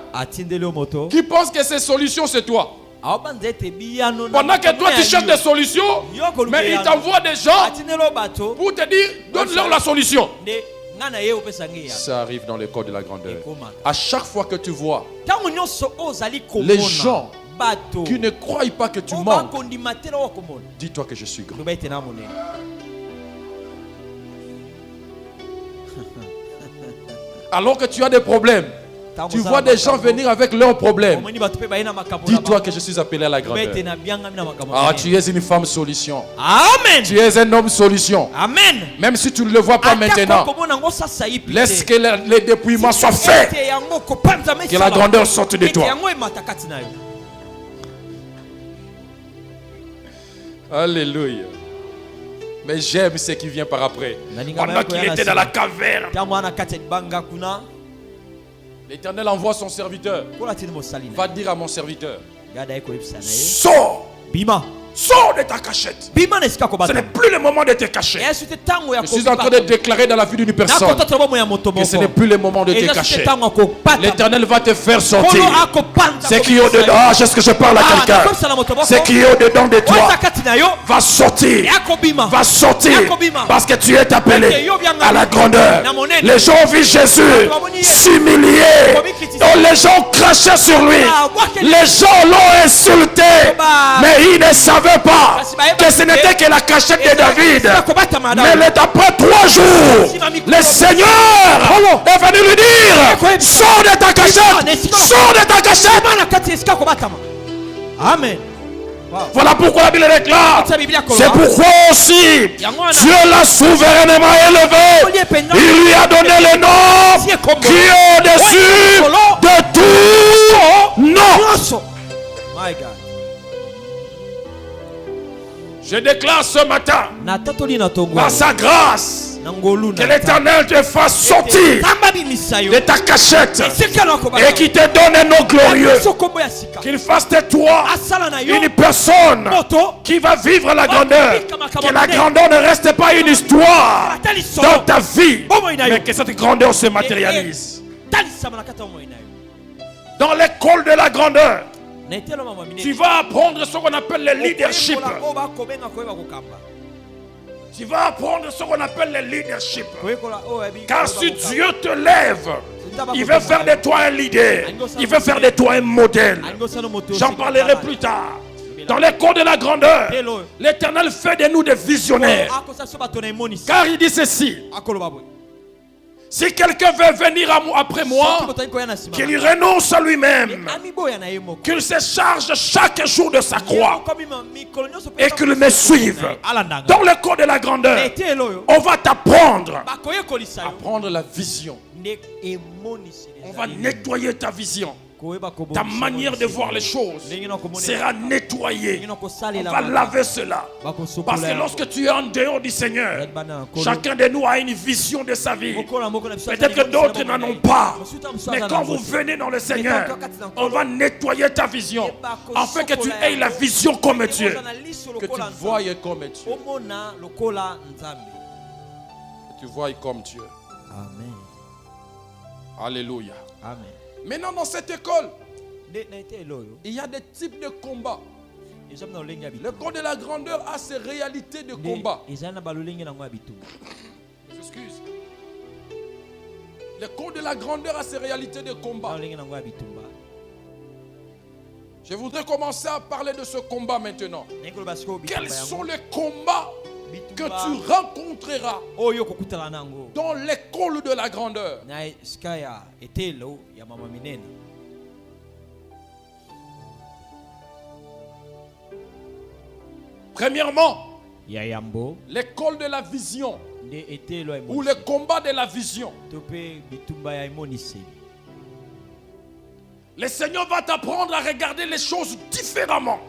qui pense que ses solutions c'est toi. Pendant que toi tu cherches des solutions, mais il t'envoie des gens pour te dire donne-leur la solution. Ça arrive dans le corps de la grandeur. À chaque fois que tu vois les gens qui ne croient pas que tu manques, dis-toi que je suis grand. Alors que tu as des problèmes, tu vois des gens venir avec leurs problèmes, dis-toi que je suis appelé à la grandeur. Ah, tu es une femme solution. Amen. Tu es un homme solution. Amen. Même si tu ne le vois pas maintenant, laisse que les dépouillements soient faits, que la grandeur sorte de toi. Alléluia. Mais j'aime ce qui vient par après. Pendant qu'il était dans la caverne, l'Éternel envoie son serviteur. Va dire à mon serviteur, sors. Sors de ta cachette. Ce n'est plus le moment de te cacher. Je suis en train de déclarer dans la vie d'une personne que ce n'est plus le moment de te cacher. L'Éternel va te faire sortir. Ce qui est au-dedans, est-ce que je parle à quelqu'un? Ce qui est au-dedans de toi va sortir. Va sortir. Parce que tu es appelé à la grandeur. Les gens ont vu Jésus s'humilier. Donc les gens crachaient sur lui. Les gens l'ont insulté. Mais il ne savait pas que ce n'était que la cachette de David. Mais après 3 jours, le Seigneur est venu lui dire, sors de ta cachette. Sors de ta cachette. Amen. Voilà pourquoi la Bible déclare. C'est pourquoi aussi Dieu l'a souverainement élevé. Il lui a donné le nom qui est au-dessus de tout nom. My God. Je déclare ce matin, par sa grâce, que l'Éternel te fasse sortir de ta cachette et qu'il te donne un nom glorieux. Qu'il fasse de toi une personne qui va vivre la grandeur. Que la grandeur ne reste pas une histoire dans ta vie, mais que cette grandeur se matérialise. Dans l'école de la grandeur, tu vas apprendre ce qu'on appelle le leadership. Tu vas apprendre ce qu'on appelle le leadership. Car si Dieu te lève, il veut faire de toi un leader. Il veut faire de toi un modèle. J'en parlerai plus tard. Dans les cours de la grandeur, l'Éternel fait de nous des visionnaires. Car il dit ceci. Si quelqu'un veut venir après moi, qu'il renonce à lui-même, qu'il se charge chaque jour de sa croix et qu'il me suive. Dans le corps de la grandeur, on va t'apprendre à prendre la vision. On va nettoyer ta vision. Ta manière de voir les choses sera nettoyée. On va laver cela. Parce que lorsque tu es en dehors du Seigneur, chacun de nous a une vision de sa vie. Peut-être que d'autres n'en ont pas. Mais quand vous venez dans le Seigneur, on va nettoyer ta vision afin que tu aies la vision comme Dieu. Que tu voies comme Dieu. Que tu voies comme Dieu. Amen. Alléluia. Amen. Maintenant, dans cette école, il y a des types de combats. Le corps de la grandeur a ses réalités de combat. Excuse. Le corps de la grandeur a ses réalités de combat. Je voudrais commencer à parler de ce combat maintenant. Quels sont les combats que tu rencontreras dans l'école de la grandeur? Premièrement, l'école de la vision ou le combat de la vision. Le Seigneur va t'apprendre à regarder les choses différemment.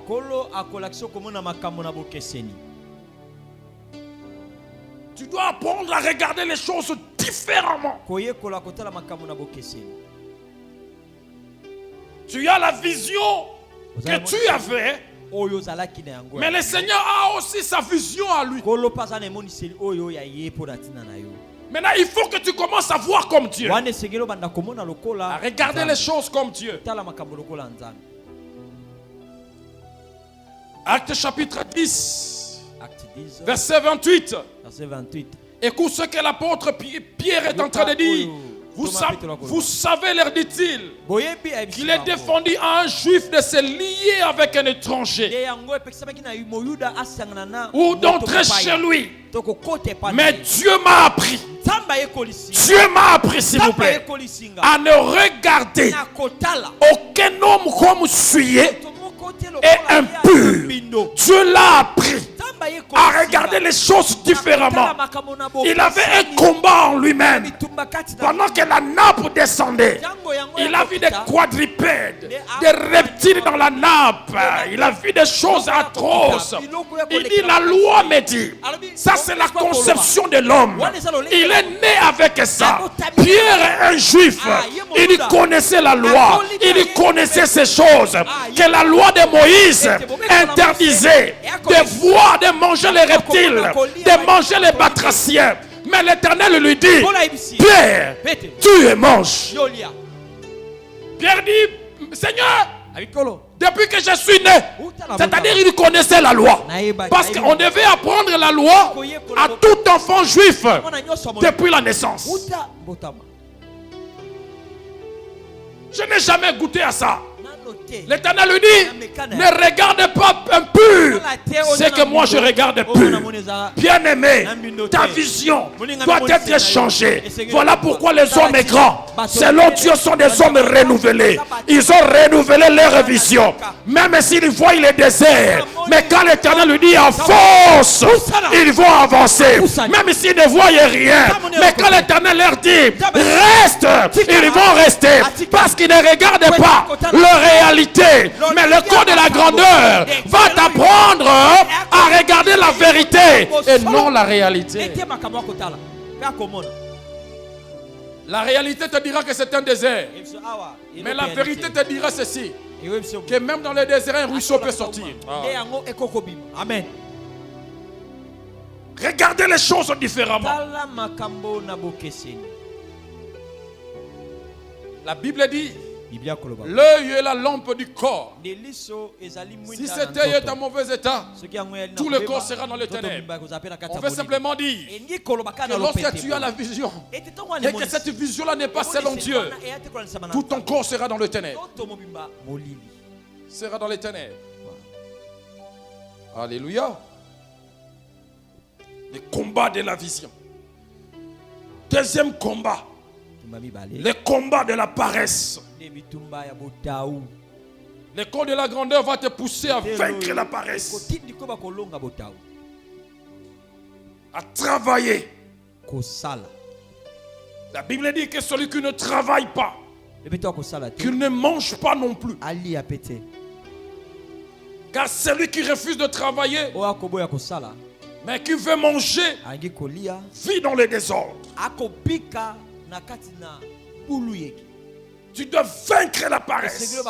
Tu dois apprendre à regarder les choses différemment. Tu as la vision que tu avais, mais le Seigneur a aussi sa vision à lui. Maintenant, il faut que tu commences à voir comme Dieu, à regarder les choses comme Dieu. Acte chapitre 10, verset 28. Écoute ce que l'apôtre Pierre est en train de dire. Vous savez, leur dit-il, qu'il est défendu à un juif de se lier avec un étranger ou d'entrer chez lui. Mais Dieu m'a appris. Dieu m'a appris, s'il vous plaît, à ne regarder aucun homme comme souillé et impur. Dieu l'a appris à regarder les choses différemment. Il avait un combat en lui-même. Pendant que la nappe descendait, il a vu des quadrupèdes, des reptiles dans la nappe. Il a vu des choses atroces. Il dit, la loi me dit, ça c'est la conception de l'homme. Il est né avec ça. Pierre est un juif. Il connaissait la loi. Il connaissait ces choses. Que la loi de Moïse interdisait de voir, de manger les reptiles, de manger les batraciens. Mais l'Éternel lui dit, Pierre, tu es manges. Pierre dit, Seigneur, depuis que je suis né, c'est-à-dire il connaissait la loi. Parce qu'on devait apprendre la loi à tout enfant juif depuis la naissance. Je n'ai jamais goûté à ça. L'Éternel lui dit, ne regarde pas impur ce que moi je regarde pur. Bien-aimé, ta vision doit être changée. Voilà pourquoi les hommes grands, selon Dieu, sont des hommes renouvelés. Ils ont renouvelé leur vision. Même s'ils voient le désert, mais quand l'Éternel lui dit en force, ils vont avancer. Même s'ils ne voient rien, mais quand l'Éternel leur dit reste, ils vont rester. Parce qu'ils ne regardent pas leur réalité. Mais le corps de la grandeur va t'apprendre à regarder la vérité et non la réalité. La réalité te dira que c'est un désert. Mais la vérité te dira ceci, que même dans le désert, un ruisseau peut sortir. Amen. Regardez les choses différemment. La Bible dit, l'œil est la lampe du corps. Si cet œil est en mauvais état, tout le corps sera dans les ténèbres. On veut simplement dire que lorsque tu as la vision et que cette vision-là n'est pas selon Dieu, tout ton corps sera dans les ténèbres. Sera dans les ténèbres. Alléluia. Le combat de la vision. Deuxième combat. Le combat de la paresse. Le corps de la grandeur va te pousser à vaincre la paresse. À travailler. La Bible dit que celui qui ne travaille pas qu'il ne mange pas non plus. Car celui qui refuse de travailler, mais qui veut manger, vit dans le désordre. Tu dois vaincre la paresse.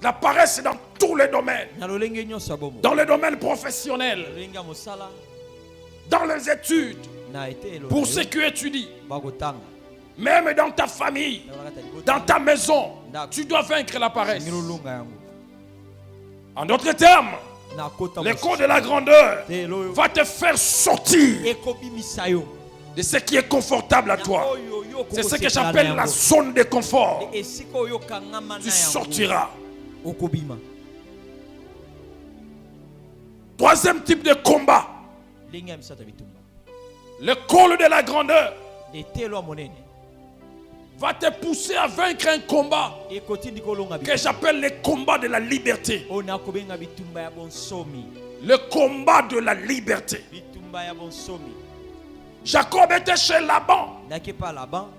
La paresse est dans tous les domaines. Dans le domaine professionnel, dans les études, pour ceux qui étudient, même dans ta famille, dans ta maison, tu dois vaincre la paresse. En d'autres termes, l'école de la grandeur va te faire sortir de ce qui est confortable à toi. C'est ce que j'appelle la zone de confort. Tu sortiras. Troisième type de combat. L'école de la grandeur va te pousser à vaincre un combat que j'appelle le combat de la liberté. Le combat de la liberté. Jacob était chez Laban.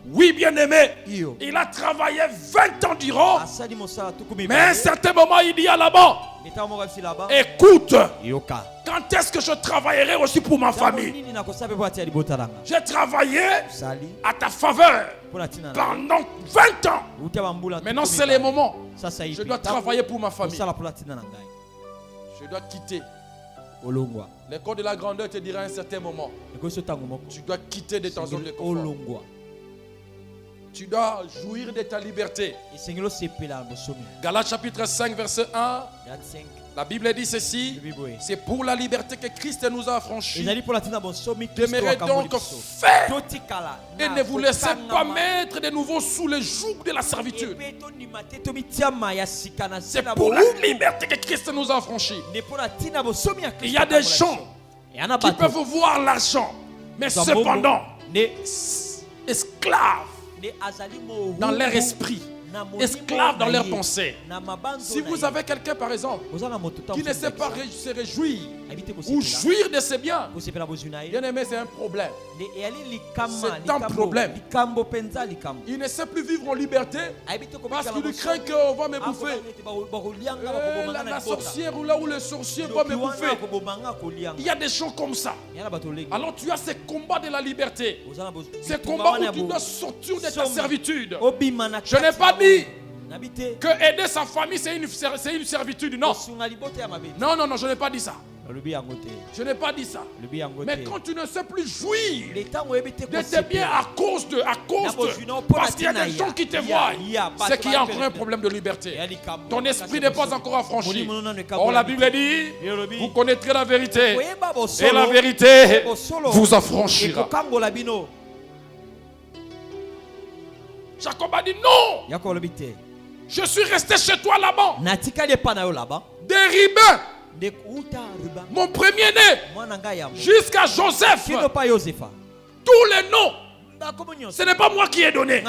Oui, bien-aimé. Il a travaillé 20 ans durant. Mais à un certain moment, il dit à Laban, écoute, quand est-ce que je travaillerai aussi pour ma famille? J'ai travaillé à ta faveur pendant 20 ans. Maintenant, c'est le moment. Je dois travailler pour ma famille. Je dois quitter. L'école de la grandeur te dira à un certain moment, tu dois quitter de ta zone de confort. Tu dois jouir de ta liberté. Galates chapitre 5 verset 1. La Bible dit ceci: c'est pour la liberté que Christ nous a affranchis. Demeurez donc fermes et ne vous laissez pas mettre de nouveau sous le joug de la servitude. C'est pour la liberté que Christ nous a affranchis. Il y a des gens qui peuvent voir l'argent, mais cependant esclaves dans leur esprit, esclaves dans leurs pensées. Si vous avez quelqu'un par exemple qui ne sait pas se réjouir ou jouir de ses biens, bien aimé, c'est un problème. C'est un problème. Il ne sait plus vivre en liberté parce qu'il craint qu'on va me bouffer. La sorcière ou là où le sorcier va me bouffer. Il y a des gens comme ça. Alors tu as ce combat de la liberté. Ce combat où tu dois sortir de ta servitude. Je n'ai pas dit que aider sa famille c'est une servitude. Non. Non, je n'ai pas dit ça. Je n'ai pas dit ça. Mais quand tu ne sais plus jouir de tes biens à cause de parce qu'il y a des gens qui te voient, c'est qu'il y a encore un problème de liberté. Ton esprit n'est pas encore affranchi. Or la Bible dit, vous connaîtrez la vérité et la vérité vous affranchira. Jacob a dit non. Je suis resté chez toi là-bas. Déribé. Mon premier-né jusqu'à Joseph. Tous les noms. Ce n'est pas moi qui ai donné.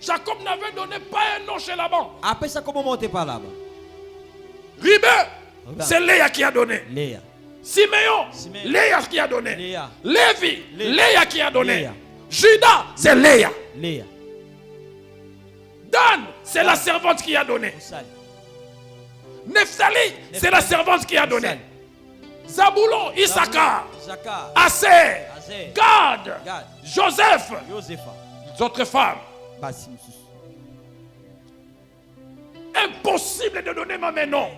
Jacob n'avait donné pas un nom chez Laban. Ribé, c'est Léa qui a donné. Siméon, Léa qui a donné. Lévi, Léa qui a donné. Judas, c'est Léa. Dan, c'est la servante qui a donné. Nephtali, c'est la servante qui a donné. Zaboulon, Issachar, Aser, Gad, Joseph, les autres femmes. Impossible de donner ma main, non.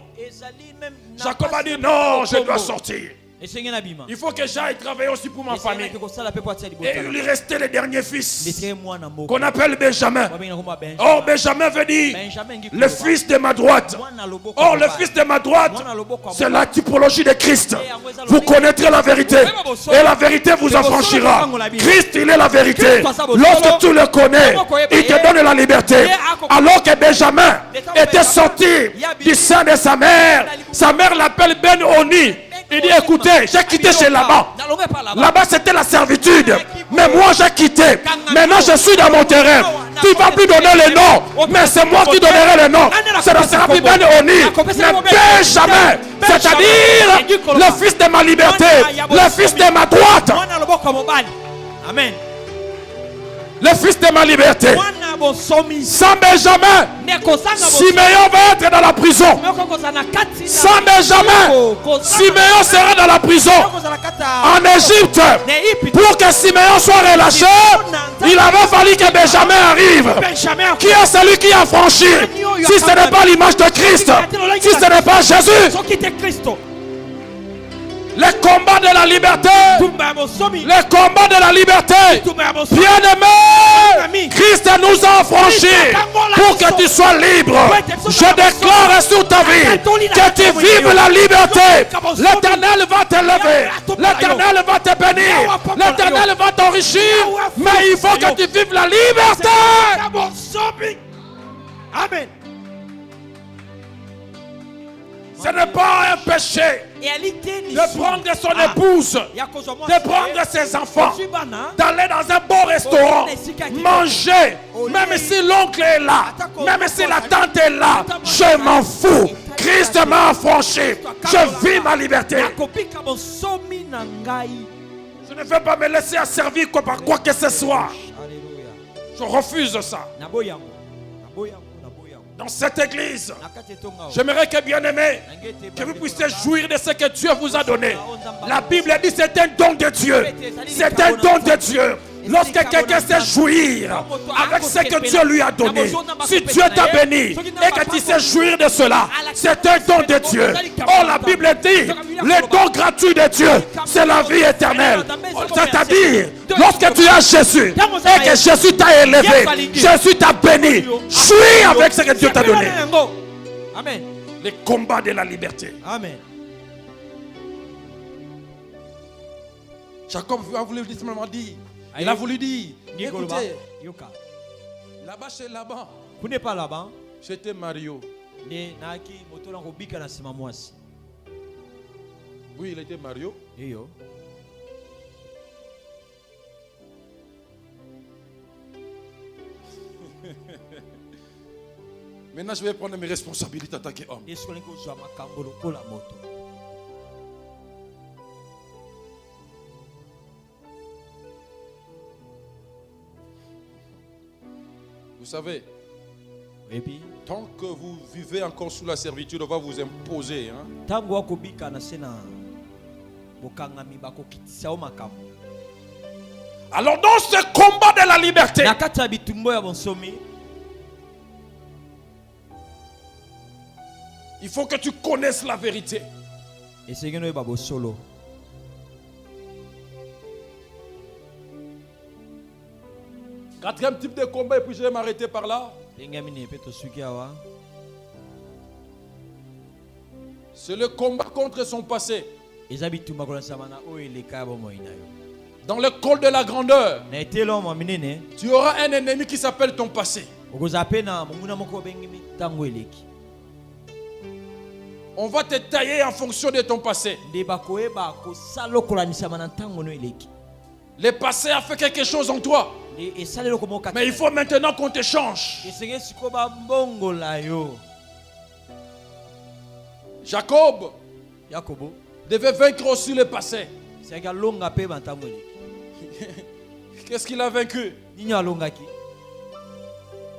Jacob a dit non, je dois sortir. Il faut que j'aille travailler aussi pour ma famille. Et il lui restait le dernier fils qu'on appelle Benjamin. Or Benjamin veut dire le fils de ma droite. Or le fils de ma droite, c'est la typologie de Christ. Vous connaîtrez la vérité et la vérité vous affranchira. Christ, il est la vérité. Lorsque tu le connais, il te donne la liberté. Alors que Benjamin était sorti du sein de sa mère l'appelle Ben Oni. Il dit écoutez, j'ai quitté chez Laban. Là-bas c'était la servitude. Mais moi j'ai quitté. Maintenant je suis dans mon terrain. Tu ne vas plus donner le nom. Mais c'est moi qui donnerai le nom. Ce ne sera plus Ben Oni. Mais Benjamin. C'est-à-dire le fils de ma liberté. Le fils de ma droite. Amen. le fils de ma liberté. Sans Benjamin, Siméon va être dans la prison. Sans Benjamin, Siméon sera dans la prison. En Égypte, pour que Siméon soit relâché, il avait fallu que Benjamin arrive. Qui est celui qui a franchi? Si ce n'est pas l'image de Christ, si ce n'est pas Jésus, les combats de la liberté, les combats de la liberté, bien-aimé, Christ nous a franchis pour que tu sois libre. Je déclare sur ta vie que tu vives la liberté. L'Éternel va te lever, l'Éternel va te bénir, l'Éternel va t'enrichir, mais il faut que tu vives la liberté. Amen. Ce n'est pas un péché de prendre son épouse, de prendre ses enfants, d'aller dans un bon restaurant, manger, même si l'oncle est là, même si la tante est là, je m'en fous. Christ m'a affranchi, je vis ma liberté. Je ne vais pas me laisser asservir par quoi que ce soit. Je refuse ça. Dans cette église, j'aimerais que, bien-aimés, que vous puissiez jouir de ce que Dieu vous a donné. La Bible dit c'est un don de Dieu. C'est un don de Dieu. Lorsque quelqu'un sait jouir avec ce que Dieu lui a donné, si Dieu t'a béni et que tu sais jouir de cela, c'est un don de Dieu. Oh, la Bible dit, le don gratuit de Dieu, c'est la vie éternelle. C'est-à-dire, lorsque tu as Jésus et que Jésus t'a élevé, Jésus t'a béni, jouis avec ce que Dieu t'a donné. Amen. Les combats de la liberté. Amen. Jacob a voulu simplement dire. Il a voulu dire, écoutez, là-bas chez Laban, j'étais Mario. Oui, il était Mario. Maintenant, je vais prendre mes responsabilités en tant qu'homme. Vous savez, tant que vous vivez encore sous la servitude, on va vous imposer. Alors dans ce combat de la liberté, il faut que tu connaisses la vérité. Quatrième type de combat, et puis je vais m'arrêter par là. C'est le combat contre son passé. Dans le col de la grandeur, tu auras un ennemi qui s'appelle ton passé. On va te tailler en fonction de ton passé. Le passé a fait quelque chose en toi. Mais il faut maintenant qu'on te change. Jacob devait vaincre aussi le passé. Qu'est-ce qu'il a vaincu?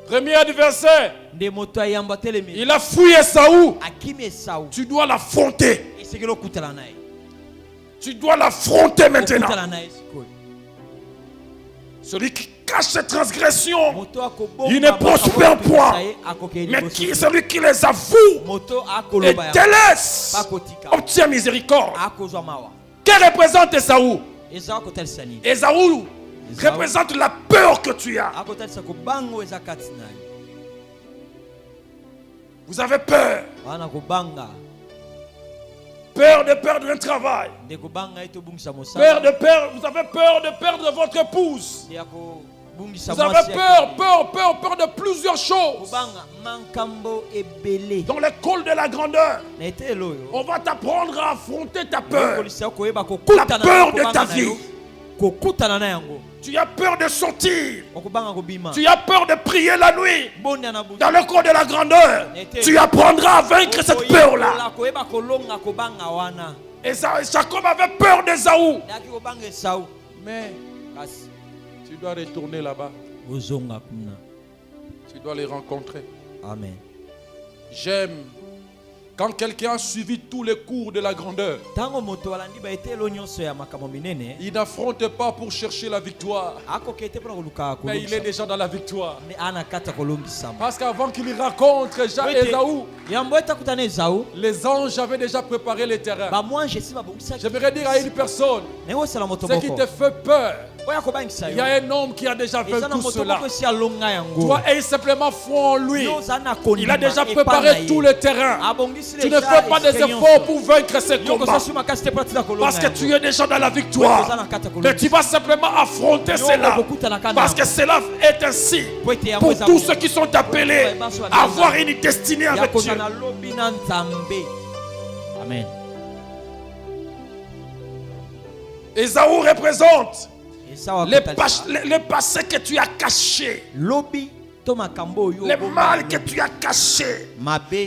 Premier adversaire, il a fouillé Esaü. Tu dois l'affronter. Tu dois l'affronter maintenant. Celui qui cache ses transgressions, il ne prospère point. Mais qui est celui qui les avoue et délaisse, obtient miséricorde. Que représente Esaü? Esaü représente la peur que tu as. Vous avez peur. Peur de perdre un travail. Peur vous avez peur de perdre votre épouse. Vous avez peur de plusieurs choses. Dans le col de la grandeur, on va t'apprendre à affronter ta peur. La peur de ta vie. Tu as peur de sortir. Tu as peur de prier la nuit. Dans le col de la grandeur, tu apprendras à vaincre cette peur-là. Et Jacob avait peur d'Esaü. Mais tu dois retourner là-bas. Tu dois les rencontrer. Amen. J'aime quand quelqu'un a suivi tous les cours de la grandeur. Il n'affronte pas pour chercher la victoire, mais il est déjà dans la victoire. Parce qu'avant qu'il rencontre Ésaü, les anges avaient déjà préparé le terrain. J'aimerais dire à une personne, ce qui te fait peur, il y a un homme qui a déjà fait tout cela. Toi, aie simplement foi en lui. Il a déjà préparé tout le terrain. Tu ne fais pas des efforts pour vaincre ces combats, parce que tu es déjà dans la victoire. Mais tu vas simplement affronter cela, parce que cela est ainsi pour tous ceux qui sont appelés à avoir une destinée avec Dieu. Amen. Ésaü représente le passé que tu as caché, le mal que tu as caché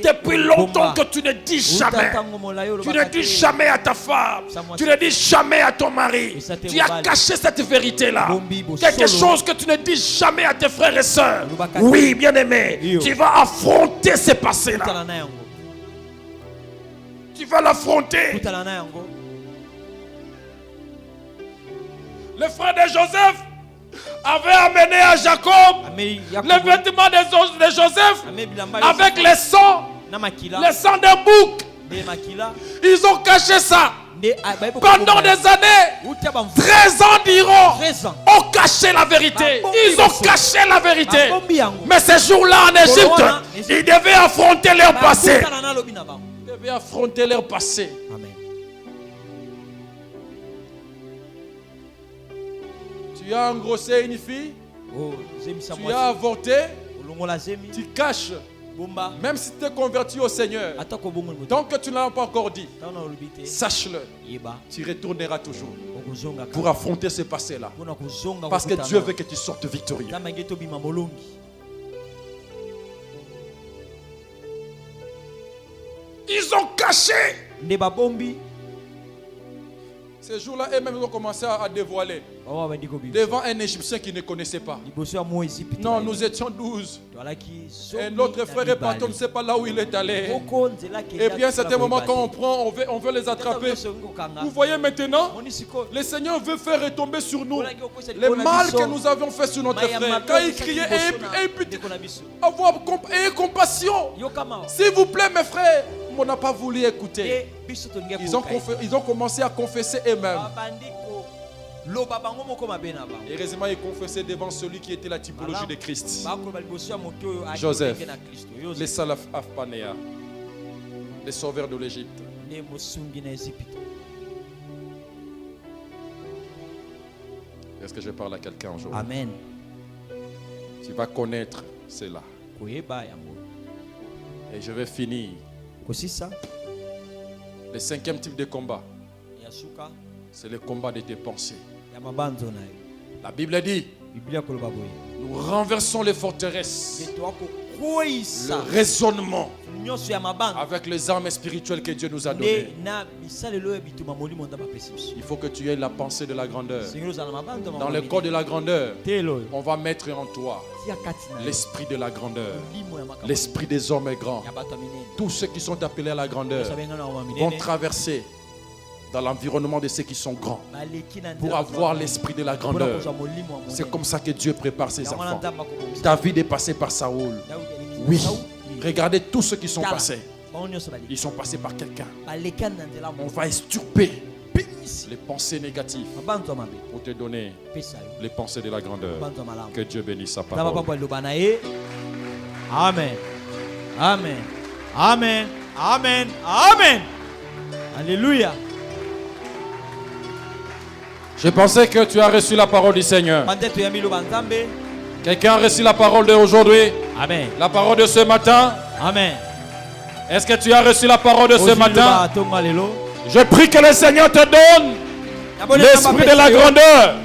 depuis longtemps, que tu ne dis jamais. Tu ne dis jamais à ta femme, tu ne dis jamais à ton mari. Tu as caché cette vérité-là. Quelque chose que tu ne dis jamais à tes frères et sœurs. Oui, bien-aimé, tu vas affronter ce passé-là. Tu vas l'affronter. Le frère de Joseph avait amené à Jacob les vêtements de Joseph avec le sang d'un bouc. Ils ont caché ça pendant des années. 13 ans diront, ont caché la vérité. Ils ont caché la vérité. Mais ces jours-là en Égypte, ils devaient affronter leur passé. Ils devaient affronter leur passé. Amen. Tu as engrossé une fille, tu as avorté, tu caches, même si tu es converti au Seigneur. Tant que tu ne l'as pas encore dit, sache-le, tu retourneras toujours pour affronter ce passé-là. Parce que Dieu veut que tu sortes victorieux. Ils ont caché. Ces jours-là, eux-mêmes ont commencé à dévoiler devant un Égyptien qui ne connaissait pas. Non, nous étions 12. Et notre frère est parti, on ne sait pas là où il est allé. Et bien, à un certain moment, quand on veut les attraper. Vous voyez maintenant, le Seigneur veut faire retomber sur nous le mal que nous avions fait sur notre frère. Quand il criait, ayez compassion. S'il vous plaît, mes frères. On n'a pas voulu écouter. Ils ont commencé à confesser eux-mêmes. Heureusement, ils confessaient devant celui qui était la typologie de Christ. Joseph, le Salafpanéa, le sauveur de l'Égypte. Est-ce que je parle à quelqu'un aujourd'hui? Amen. Tu vas connaître cela. Et je vais finir. Le 5e type de combat, c'est le combat de tes pensées. La Bible dit, nous renversons les forteresses, le raisonnement avec les armes spirituelles que Dieu nous a données. Il faut que tu aies la pensée de la grandeur. Dans le corps de la grandeur, on va mettre en toi l'esprit de la grandeur, l'esprit des hommes grands. Tous ceux qui sont appelés à la grandeur vont traverser dans l'environnement de ceux qui sont grands pour avoir l'esprit de la grandeur. C'est comme ça que Dieu prépare ses enfants. David est passé par Saoul. Oui, regardez tous ceux qui sont passés. Ils sont passés par quelqu'un. On va extirper les pensées négatives pour te donner les pensées de la grandeur. Que Dieu bénisse sa parole. Amen. Amen. Amen. Amen. Amen. Alléluia. Je pensais que tu as reçu la parole du Seigneur. Quelqu'un a reçu la parole d'aujourd'hui? Amen. La parole de ce matin? Amen. Est-ce que tu as reçu la parole de ce matin? Je prie que le Seigneur te donne l'esprit de la grandeur,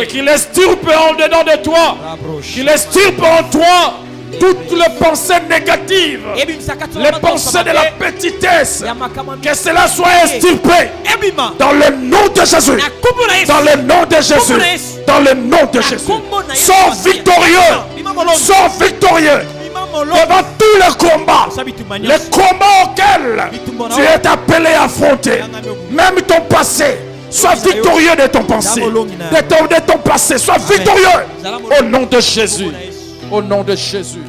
qu'il estirpe en dedans de toi, qu'il estirpe en toi toutes les pensées négatives, les pensées de la petitesse, que cela soit extirpé dans le nom de Jésus. Dans le nom de Jésus. Dans le nom de Jésus. Sois victorieux. Sois victorieux devant tous les combats auxquels tu es appelé à affronter. Même ton passé. Sois victorieux de ton passé. De ton passé. Sois victorieux. Au nom de Jésus. Au nom de Jésus.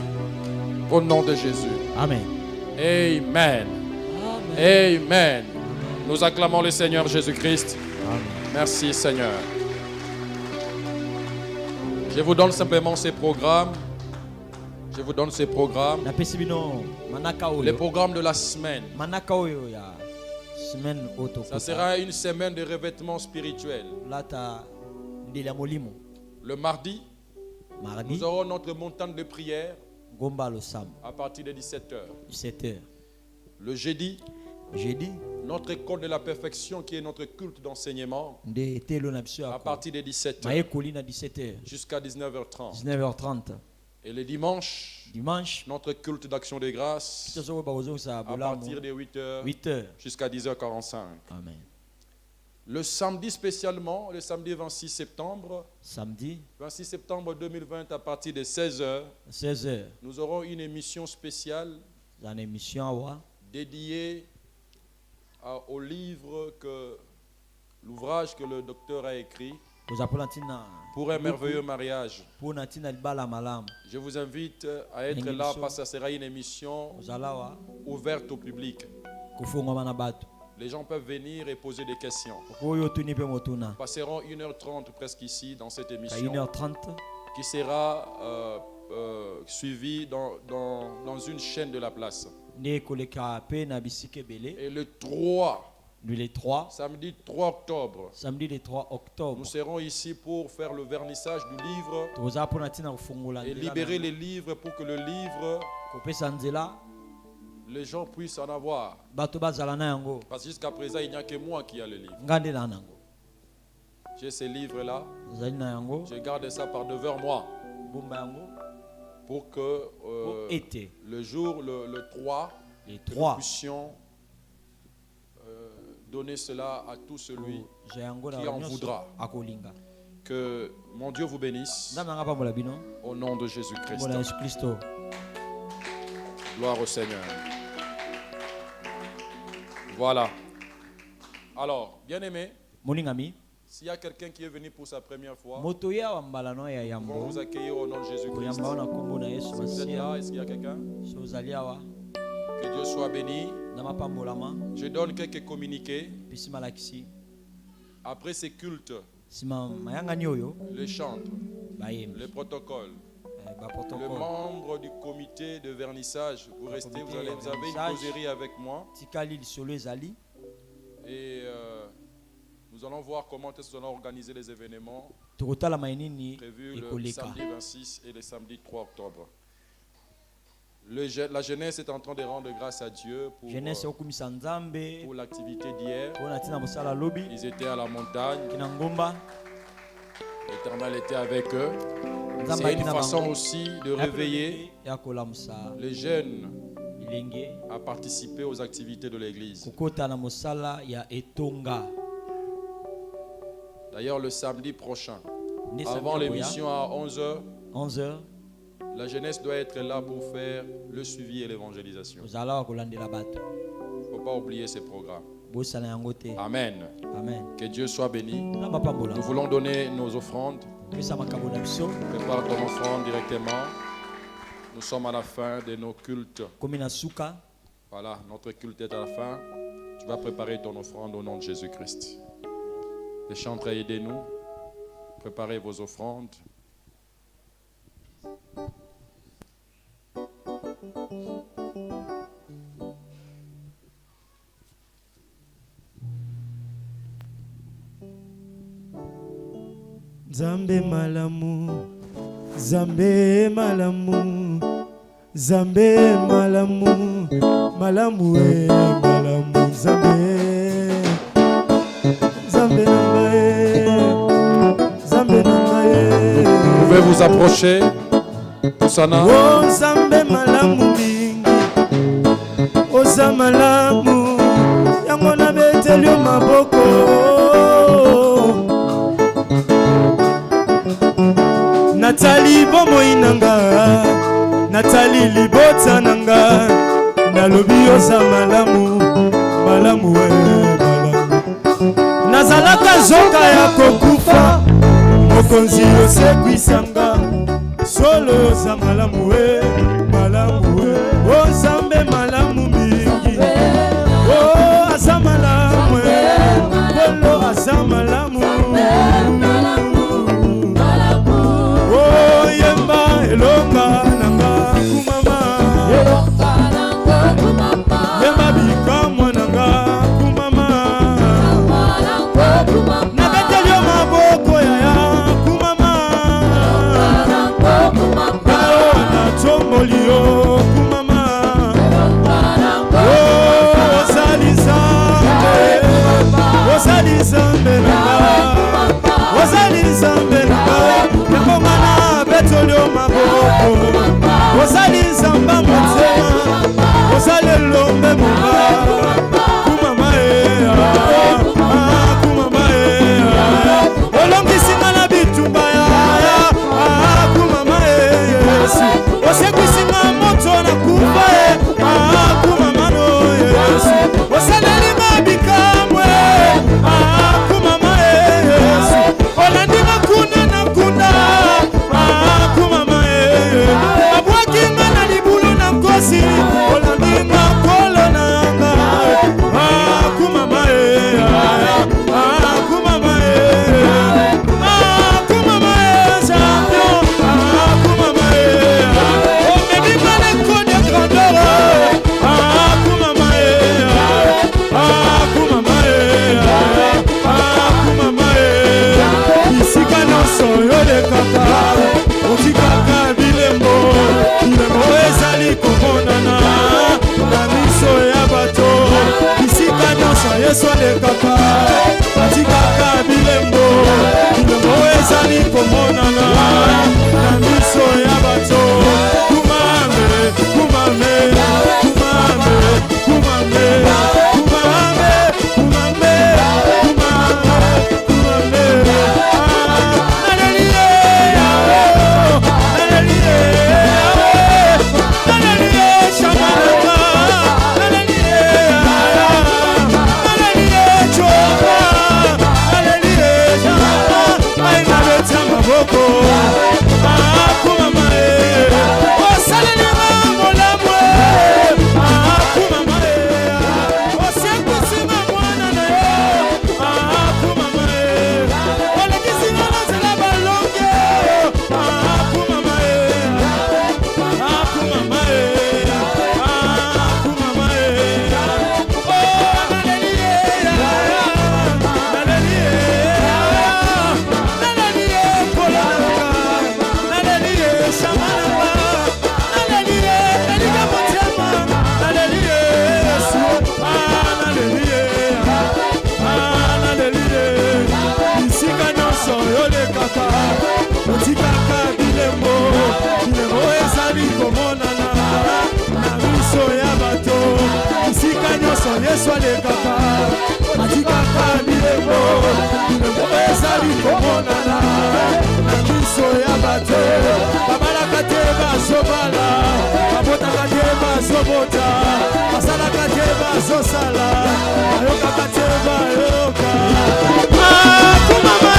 Au nom de Jésus. Amen. Amen. Amen. Nous acclamons le Seigneur Jésus-Christ. Merci Seigneur. Je vous donne simplement ces programmes. Je vous donne ces programmes. Les programmes de la semaine. Ça sera une semaine de revêtement spirituel. Le mardi, nous aurons notre montagne de prière à partir de 17h. Le jeudi, notre école de la perfection qui est notre culte d'enseignement à partir de 17h jusqu'à 19h30. Et le dimanche, notre culte d'action de grâce à partir de 8h jusqu'à 10h45. Amen. Le samedi spécialement, le samedi 26 septembre 2020 à partir de 16h, nous aurons une émission spéciale dédiée au livre l'ouvrage que le docteur a écrit pour un merveilleux mariage. Je vous invite à être là parce que ça sera une émission ouverte au public. Les gens peuvent venir et poser des questions. Nous passerons 1h30 presque ici dans cette émission qui sera suivie dans une chaîne de la place. Et le 3, samedi 3 octobre, nous serons ici pour faire le vernissage du livre et libérer les livres pour que le livre, les gens puissent en avoir. Parce que jusqu'à présent, il n'y a que moi qui ai le livre. J'ai ces livres-là. Je garde ça par devant moi. Pour que le jour, le 3, nous puissions donner cela à tout celui qui en voudra. Que mon Dieu vous bénisse au nom de Jésus-Christ. Gloire au Seigneur. Voilà. Alors, bien-aimé, s'il y a quelqu'un qui est venu pour sa première fois, on va vous accueillir au nom de Jésus-Christ. Vous êtes là? Est-ce qu'il y a quelqu'un? Que Dieu soit béni. Je donne quelques communiqués. Après ces cultes, les chantres, les protocoles, le membre du comité de vernissage, vous restez, vous avez une causerie avec moi. Et nous allons voir comment est-ce que nous allons organiser les événements prévus le samedi 26 et le samedi 3 octobre. La jeunesse est en train de rendre grâce à Dieu pour l'activité d'hier. Ils étaient à la montagne. L'Éternel était avec eux. C'est une façon aussi de réveiller les jeunes à participer aux activités de l'église. D'ailleurs, le samedi prochain, avant l'émission à 11h, la jeunesse doit être là pour faire le suivi et l'évangélisation. Il ne faut pas oublier ces programmes. Amen. Que Dieu soit béni. Nous voulons donner nos offrandes. Prépare ton offrande directement. Nous sommes à la fin de nos cultes. Voilà, notre culte est à la fin. Tu vas préparer ton offrande au nom de Jésus-Christ. Les chantres, aidez-nous. Préparez vos offrandes. Zambe malamu, Zambe malamu, Zambe malamu, malamu malamu, Zambe, Zambe nambae, Zambe nambae. Vous pouvez vous approcher. Sana. Nzambe malamu mingi, oza malamu, yango na beteli maboko. Natali bomoi nanga, Natali libota nanga, nalobi oza malamu, malamu we malamu. Nazalaka zoka ya kokufa, mokonzi osekwisanga, solo oza malamu we, malamu we. O Nzambe malamu mingi, o aza malamu we, kolo aza malamu. O yemba elonga nanga kumama, yemba bikamwa nanga kumama, nabeteli yo maboko yaya kumama, natomboli yo kumama. O ozali Nzambe, ozali Nzambe nanga, ozali Nzambe nanga, yakongana betoli yo maboko. Ozali Nzamba motema, ozali elombe monga, kumama kumama olongisi nga na bitumba ya kumama Yesu, osekwisi nga moto na kufa kumama no Yesu, osaleli nga bikamwe kumama Yesu, olandi nga kuna na kuna kumama abwaki nga na libulu na nkosi, olandi nga kolo na nga kumama kumama kumama champion kumama omemi nga na kode grandeur kumama kumama kumama isika nyonso yolekaka otikaka bilembo, bilembo ezali komonana na miso ya bato. Isika nyonso Yesu alekaka atikaka bilembo, bilembo ezali komonana na miso ya bato. Kumame, kumame, kumame, kumame, kumame, kumame, kumame, otikaka bilembo, bilembo ezali komonana na miso ya bato. Isika nyonso Yesu alekaka atikaka bilembo, bilembo ezali komonana na miso ya bato. Babalaka te bazobala, babotaka te bazobota, basalaka te bazosala, bayokaka te bayoka. Kumama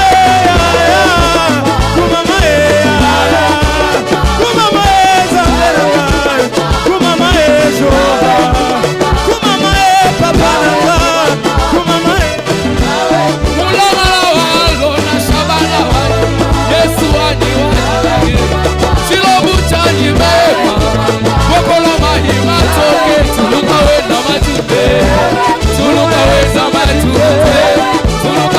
kumama kumama Nzambe, kumama Jehova, kumama papa nanga, kumama Mulala walo na shabala walo, Yesu wani Shilobu chani mema, Wakola mahima toke, Tuluka weza matute, Tuluka weza matute, Tuluka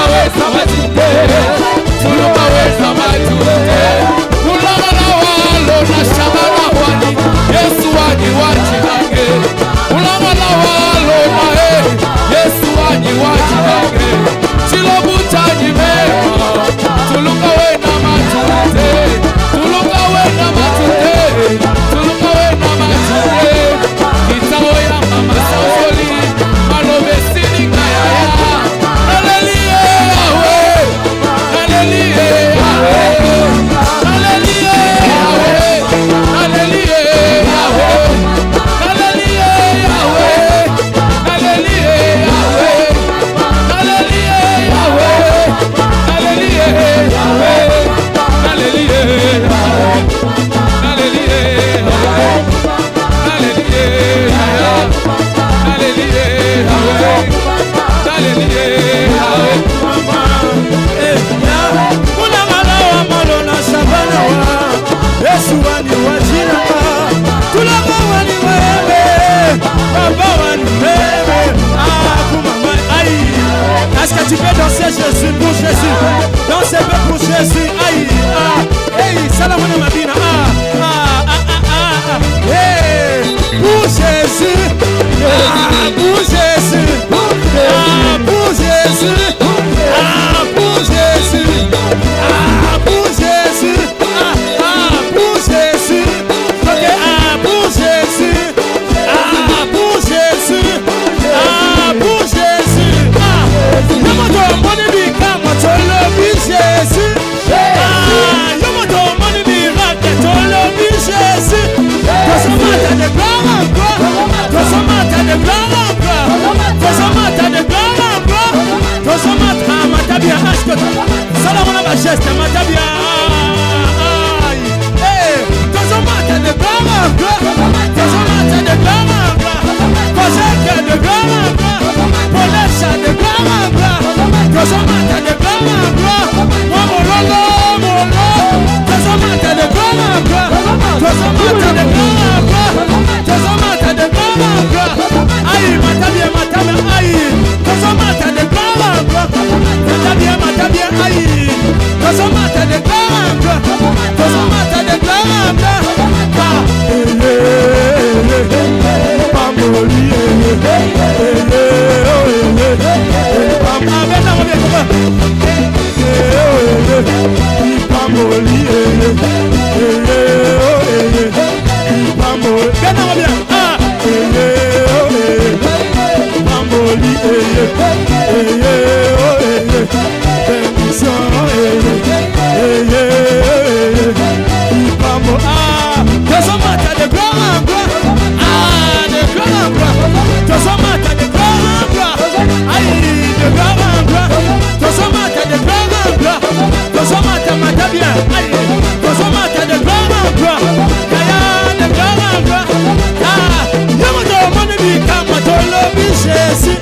Jésus, pour Jésus. Dansez pour Jésus. Aïe, hey, salam mabina. Hey, pour Jésus. Pour Jésus. Pour Jésus. Pour Jésus. Pour Jésus. Pour Jésus. Ok, pour Jésus. Pour Jésus. Pour Jésus. Yomoto money become what all love is Jésus. Yomoto money be rock that all love is Jésus. Doesn't matter the ground, doesn't matter the ground, doesn't matter the ground, doesn't matter matabia ashkot. Salamona bashesta matabia. Hey, doesn't matter the ground, doesn't matter the ground, Koseka the ground, Polesha the ground, doesn't matter the ground, Momolo, doesn't matter the ground, doesn't matter the ground, doesn't matter the ground, aïe, matabia, aïe, doesn't matter the ground, matabia, aïe, doesn't matter the ground, doesn't matter the ground, Jésus.